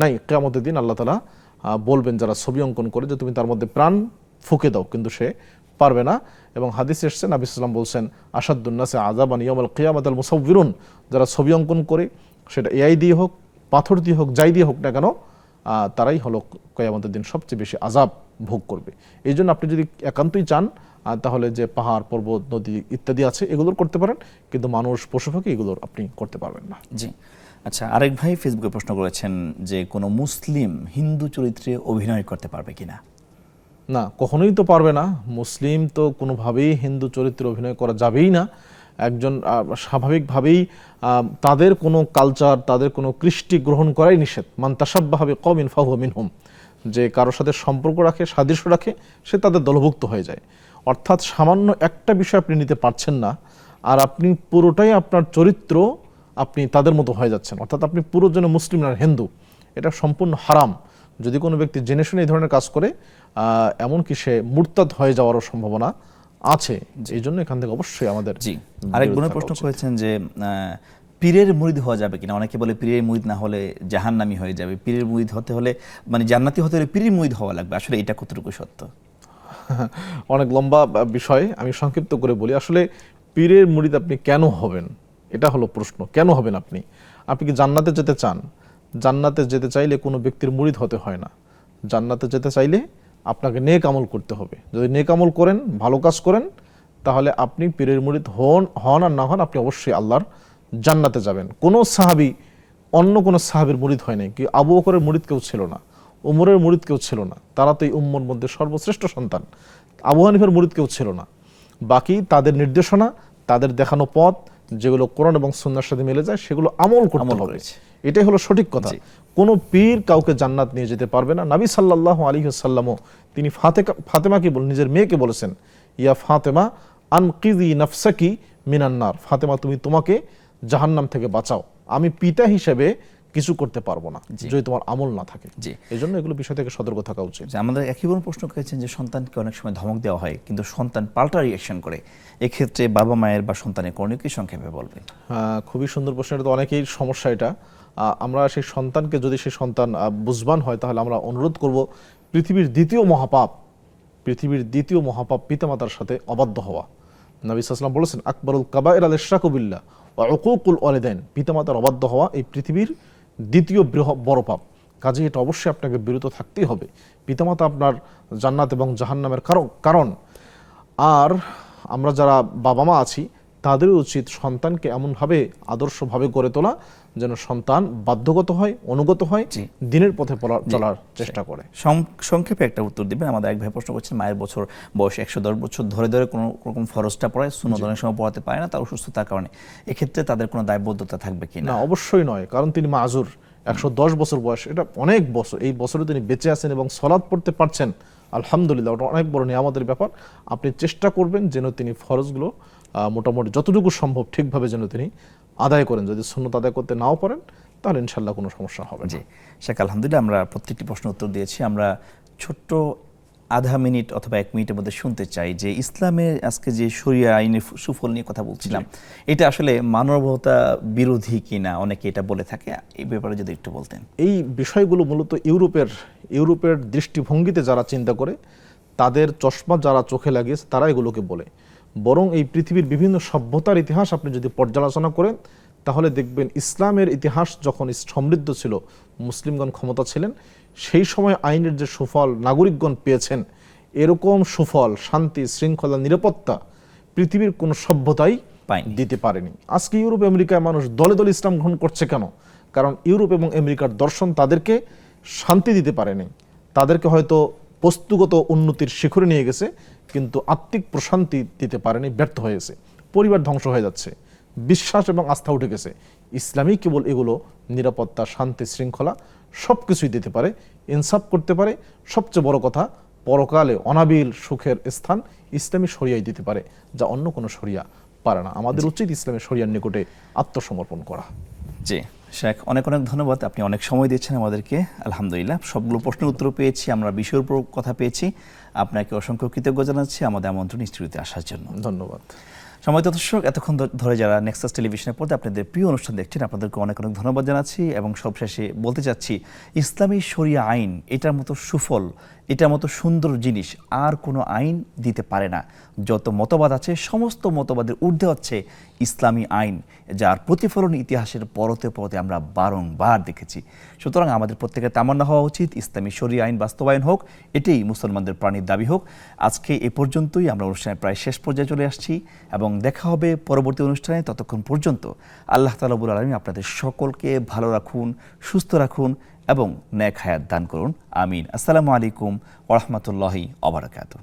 নাই। কিয়ামতের দিন আল্লাহ তাআলা বলবেন যারা ছবি অঙ্কন করে যে তুমি তার মধ্যে প্রাণ ফুঁকে দাও, কিন্তু সে পারবে না। এবং হাদিস এসেছে, নবী সাল্লাল্লাহু আলাইহি ওয়াসাল্লাম বলছেন আশাদ্দুন নাসি আযাবান ইয়াউমাল কিয়ামাতিল মুসাউবিরুন, যারা ছবি অঙ্কন করে সেটা এআই দিয়ে হোক, পাথর দিয়ে হোক, যাই দিয়ে হোক না কেন, তারাই হলো কিয়ামতের দিন সবচেয়ে বেশি আযাব ভোগ করবে। এই জন্য আপনি যদি একান্তই চান তাহলে যে পাহাড়, পর্বত, নদী ইত্যাদি আছে এগুলোর করতে পারেন, কিন্তু মানুষ, পশু পাখি এগুলোর আপনি করতে পারবেন না। জি আচ্ছা, আরেক ভাই ফেসবুকে প্রশ্ন করেছেন যে কোনো মুসলিম হিন্দু চরিত্রে অভিনয় করতে পারবে কিনা? না, কখনোই তো পারবে না। মুসলিম তো কোনোভাবেই হিন্দু চরিত্রে অভিনয় করা যাবেই না। একজন স্বাভাবিকভাবেই তাদের কোনো কালচার, তাদের কোনো কৃষ্টি গ্রহণ করাই নিষেধ। মান তাশাব্বাহা বিকওমিন ফাহুয়া মিনহুম, যে কারোর সাথে সম্পর্ক রাখে, সাদৃশ্য রাখে, সে তাদের দলভুক্ত হয়ে যায়। অর্থাৎ সামান্য একটা বিষয় আপনি নিতে পারছেন না আর আপনি পুরোটাই আপনার চরিত্র আপনি তাদের মতো হয়ে যাচ্ছেন, অর্থাৎ আপনি পুরো যেন মুসলিম আর হিন্দু, এটা সম্পূর্ণ হারাম। যদি কোনো ব্যক্তি জেনে শুনে এই ধরনের কাজ করে, এমনকি সে মুরতাদ হয়ে যাওয়ারও সম্ভাবনা আছে। এই জন্য এখান থেকে অবশ্যই আমাদের। জি, আরেক বোনের প্রশ্ন করেছেন যে পীরের মুরিদ হওয়া যাবে কিনা? অনেকে বলে পীরের মুরিদ না হলে জাহান্নামী হয়ে যাবে, পীরের মুরিদ হতে হলে মানে জান্নাতি হতে হলে পীরের মুরিদ হওয়া লাগবে। আসলে এটা কতটুকু সত্য? অনেক লম্বা বিষয়, আমি সংক্ষিপ্ত করে বলি। আসলে পীরের মুরিদ আপনি কেন হবেন, এটা হলো প্রশ্ন। কেন হবেন আপনি? আপনি কি জান্নাতে যেতে চান? জান্নাতে যেতে চাইলে কোনো ব্যক্তির মুরিদ হতে হয় না। জান্নাতে যেতে চাইলে আপনাকে নেক আমল করতে হবে। যদি নেক আমল করেন, ভালো কাজ করেন, তাহলে আপনি পীরের মুরিদ হন আর না হন, আপনি অবশ্যই আল্লাহর জান্নাতে যাবেন। কোনো সাহাবী অন্য কোনো সাহাবীর মুরিদ হয় নাই। কি আবু বকরের মুরিদ কেউ ছিল না, উমরের মুরিদ কেউ ছিল না, তারা তো এই উম্মর মধ্যে সর্বশ্রেষ্ঠ সন্তান। আবু হানিফার মুরিদ কেউ ছিল না। বাকি তাদের নির্দেশনা, তাদের দেখানো পথ যেগুলো কোরআন এবং সুন্নাহর সাথে মিলে যায় সেগুলো আমল করতে হবে, এটাই হলো সঠিক কথা। কোনো পীর কাউকে জান্নাত নিয়ে যেতে পারবে না। নবী সাল্লাল্লাহু আলাইহি ওয়াসাল্লামও তিনি ফাতেমাকে নিজের মেয়েকে বলেছেন, ইয়া ফাতেমা আনকিযি নাফসাকি মিনান নার, ফাতেমা তুমি তোমাকে জাহান্নাম থেকে বাঁচাও। আমি পিতা হিসেবে কিছু করতে পারবো না যদি তোমার আমল না থাকে। জি, এই জন্য এগুলো বিষয় থেকে সতর্ক থাকা উচিত। আমাদের একই বড় প্রশ্ন করেছেন যে সন্তানকে অনেক সময় ধমক দেওয়া হয় কিন্তু সন্তান পাল্টা রিঅ্যাকশন করে, এক্ষেত্রে বাবা মায়ের বা সন্তানের করণীয় কি সংক্ষেপে বলবেন? খুবই সুন্দর প্রশ্ন, এটা তো অনেকেই সমস্যা। এটা আমরা সেই সন্তানকে, যদি সেই সন্তান বুঝবান হয়, তাহলে আমরা অনুরোধ করব পৃথিবীর দ্বিতীয় মহাপাপ পিতামাতার সাথে অবাধ্য হওয়া। নবী সাল্লাল্লাহু আলাইহি ওয়াসাল্লাম বলেছেন, আকবরুল কাবায়ের আল ইশরাকু বিল্লাহ ওয়া উকুকুল ওয়ালিদাইন, পিতামাতার অবাধ্য হওয়া এই পৃথিবীর দ্বিতীয় বড় পাপ। কাজে এটা অবশ্যই আপনাকে বিরত থাকতেই হবে। পিতামাতা আপনার জান্নাত এবং জাহান্নামের কারণ। আর আমরা যারা বাবা মা আছি তাদের উচিত সন্তানকে এমনভাবে আদর্শভাবে গড়ে তোলা যেন সন্তান বাধ্যগত হয়, অনুগত হয়, দিনের পথে চলার চেষ্টা করে। সংক্ষেপে একটা উত্তর দিবেন। আমাদের এক ভাই প্রশ্ন করছেন, মায়ের বয়স 110 বছর ধরে কোনো রকম ফরজটা পড়ায়, সুন্নত অনেক সময় পড়াতে পারে না তার অসুস্থতার কারণে, এক্ষেত্রে তাদের কোনো দায়বদ্ধতা থাকবে কি না? অবশ্যই নয়, কারণ তিনি মাযুর। 110 বছর বয়স, এটা অনেক বছর। এই বছরে তিনি বেঁচে আছেন এবং সালাত পড়তে পারছেন, আলহামদুলিল্লাহ, ওটা অনেক বড় নিয়ামতের ব্যাপার। আপনি চেষ্টা করবেন যেন তিনি ফরজগুলো মোটামুটি যতটুকু সম্ভব ঠিকভাবে যেন তিনি আদায় করেন। যদি সুন্নত আদায় করতে নাও পারেন তাহলে ইনশাল্লাহ কোনো সমস্যা হবে না। জি শেখ, আলহামদুলিল্লাহ আমরা প্রত্যেকটি প্রশ্ন উত্তর দিয়েছি। আমরা ছোট্ট আধা মিনিট অথবা 1 মিনিটের মধ্যে শুনতে চাই যে ইসলামের আজকে যে শরিয়া আইনের সুফল নিয়ে কথা বলছিলাম, এটা আসলে মানবতা বিরোধী কিনা, অনেকে এটা বলে থাকে, এই ব্যাপারে যদি একটু বলতেন। এই বিষয়গুলো মূলত ইউরোপের দৃষ্টিভঙ্গিতে যারা চিন্তা করে, তাদের চশমা যারা চোখে লাগিয়েছে তারা এগুলোকে বলে। বরং এই পৃথিবীর বিভিন্ন সভ্যতার ইতিহাস আপনি যদি পর্যালোচনা করেন তাহলে দেখবেন ইসলামের ইতিহাস যখন সমৃদ্ধ ছিল, মুসলিমগণ ক্ষমতা ছিলেন, সেই সময় আইনের যে সুফল নাগরিকগণ পেয়েছেন, এরকম সুফল, শান্তি, শৃঙ্খলা, নিরাপত্তা পৃথিবীর কোনো সভ্যতাই দিতে পারেনি। আজকে ইউরোপ আমেরিকায় মানুষ দলে দলে ইসলাম গ্রহণ করছে কেন? কারণ ইউরোপ এবং আমেরিকার দর্শন তাদেরকে শান্তি দিতে পারেনি। তাদেরকে হয়তো বস্তুগত উন্নতির শিখরে নিয়ে গেছে, কিন্তু আত্মিক প্রশান্তি দিতে পারেনি, ব্যর্থ হয়েছে। পরিবার ধ্বংস হয়ে যাচ্ছে, বিশ্বাস এবং আস্থা উঠে গেছে। ইসলামই কেবল এগুলো নিরাপত্তা, শান্তি, শৃঙ্খলা সব কিছুই দিতে পারে, ইনসাফ করতে পারে। সবচেয়ে বড় কথা, পরকালে অনাবিল সুখের স্থান ইসলামী শরিয়াই দিতে পারে, যা অন্য কোনো শরিয়া পারে না। আমাদের উচিত ইসলামের শরিয়ার নিকটে আত্মসমর্পণ করা। জি শেখ, অনেক ধন্যবাদ। আপনি অনেক সময় দিচ্ছেন আমাদেরকে। আলহামদুলিল্লাহ সবগুলো প্রশ্নের উত্তর পেয়েছি, আমরা বিষয়ের উপর কথা পেয়েছি। আপনাকে অসংখ্য কৃতজ্ঞ জানাচ্ছি আমাদের আমন্ত্রণ স্টুডিওতে আসার জন্য। ধন্যবাদ। সম্মানিত দর্শক, এতক্ষণ ধরে যারা নেক্সাস টেলিভিশনের পর্দায় আপনাদের প্রিয় অনুষ্ঠান দেখছেন, আপনাদেরকে অনেক ধন্যবাদ জানাচ্ছি। এবং সবশেষে বলতে চাচ্ছি, ইসলামী শরিয়া আইন এটার মতো সুফল, এটার মতো সুন্দর জিনিস আর কোনো আইন দিতে পারে না। যত মতবাদ আছে সমস্ত মতবাদের ঊর্ধ্বে হচ্ছে ইসলামী আইন, যার প্রতিফলন ইতিহাসের পরতে পরতে আমরা বারংবার দেখেছি। সুতরাং আমাদের প্রত্যেকের তামান্না হওয়া উচিত ইসলামী শরিয়া আইন বাস্তবায়ন হোক, এটাই মুসলমানদের প্রাণীর দাবি হোক। আজকে এ পর্যন্তই, আমরা অনুষ্ঠানের প্রায় শেষ পর্যায়ে চলে আসছি এবং দেখা হবে পরবর্তী অনুষ্ঠানে। ততক্ষণ পর্যন্ত আল্লাহ তাআলা রব্বুল আলামিন আপনাদের সকলকে ভালো রাখুন, সুস্থ রাখুন এবং নেক হায়াত দান করুন। আমিন। আসসালামু আলাইকুম ওয়া রাহমাতুল্লাহি ওয়া বারাকাতুহু।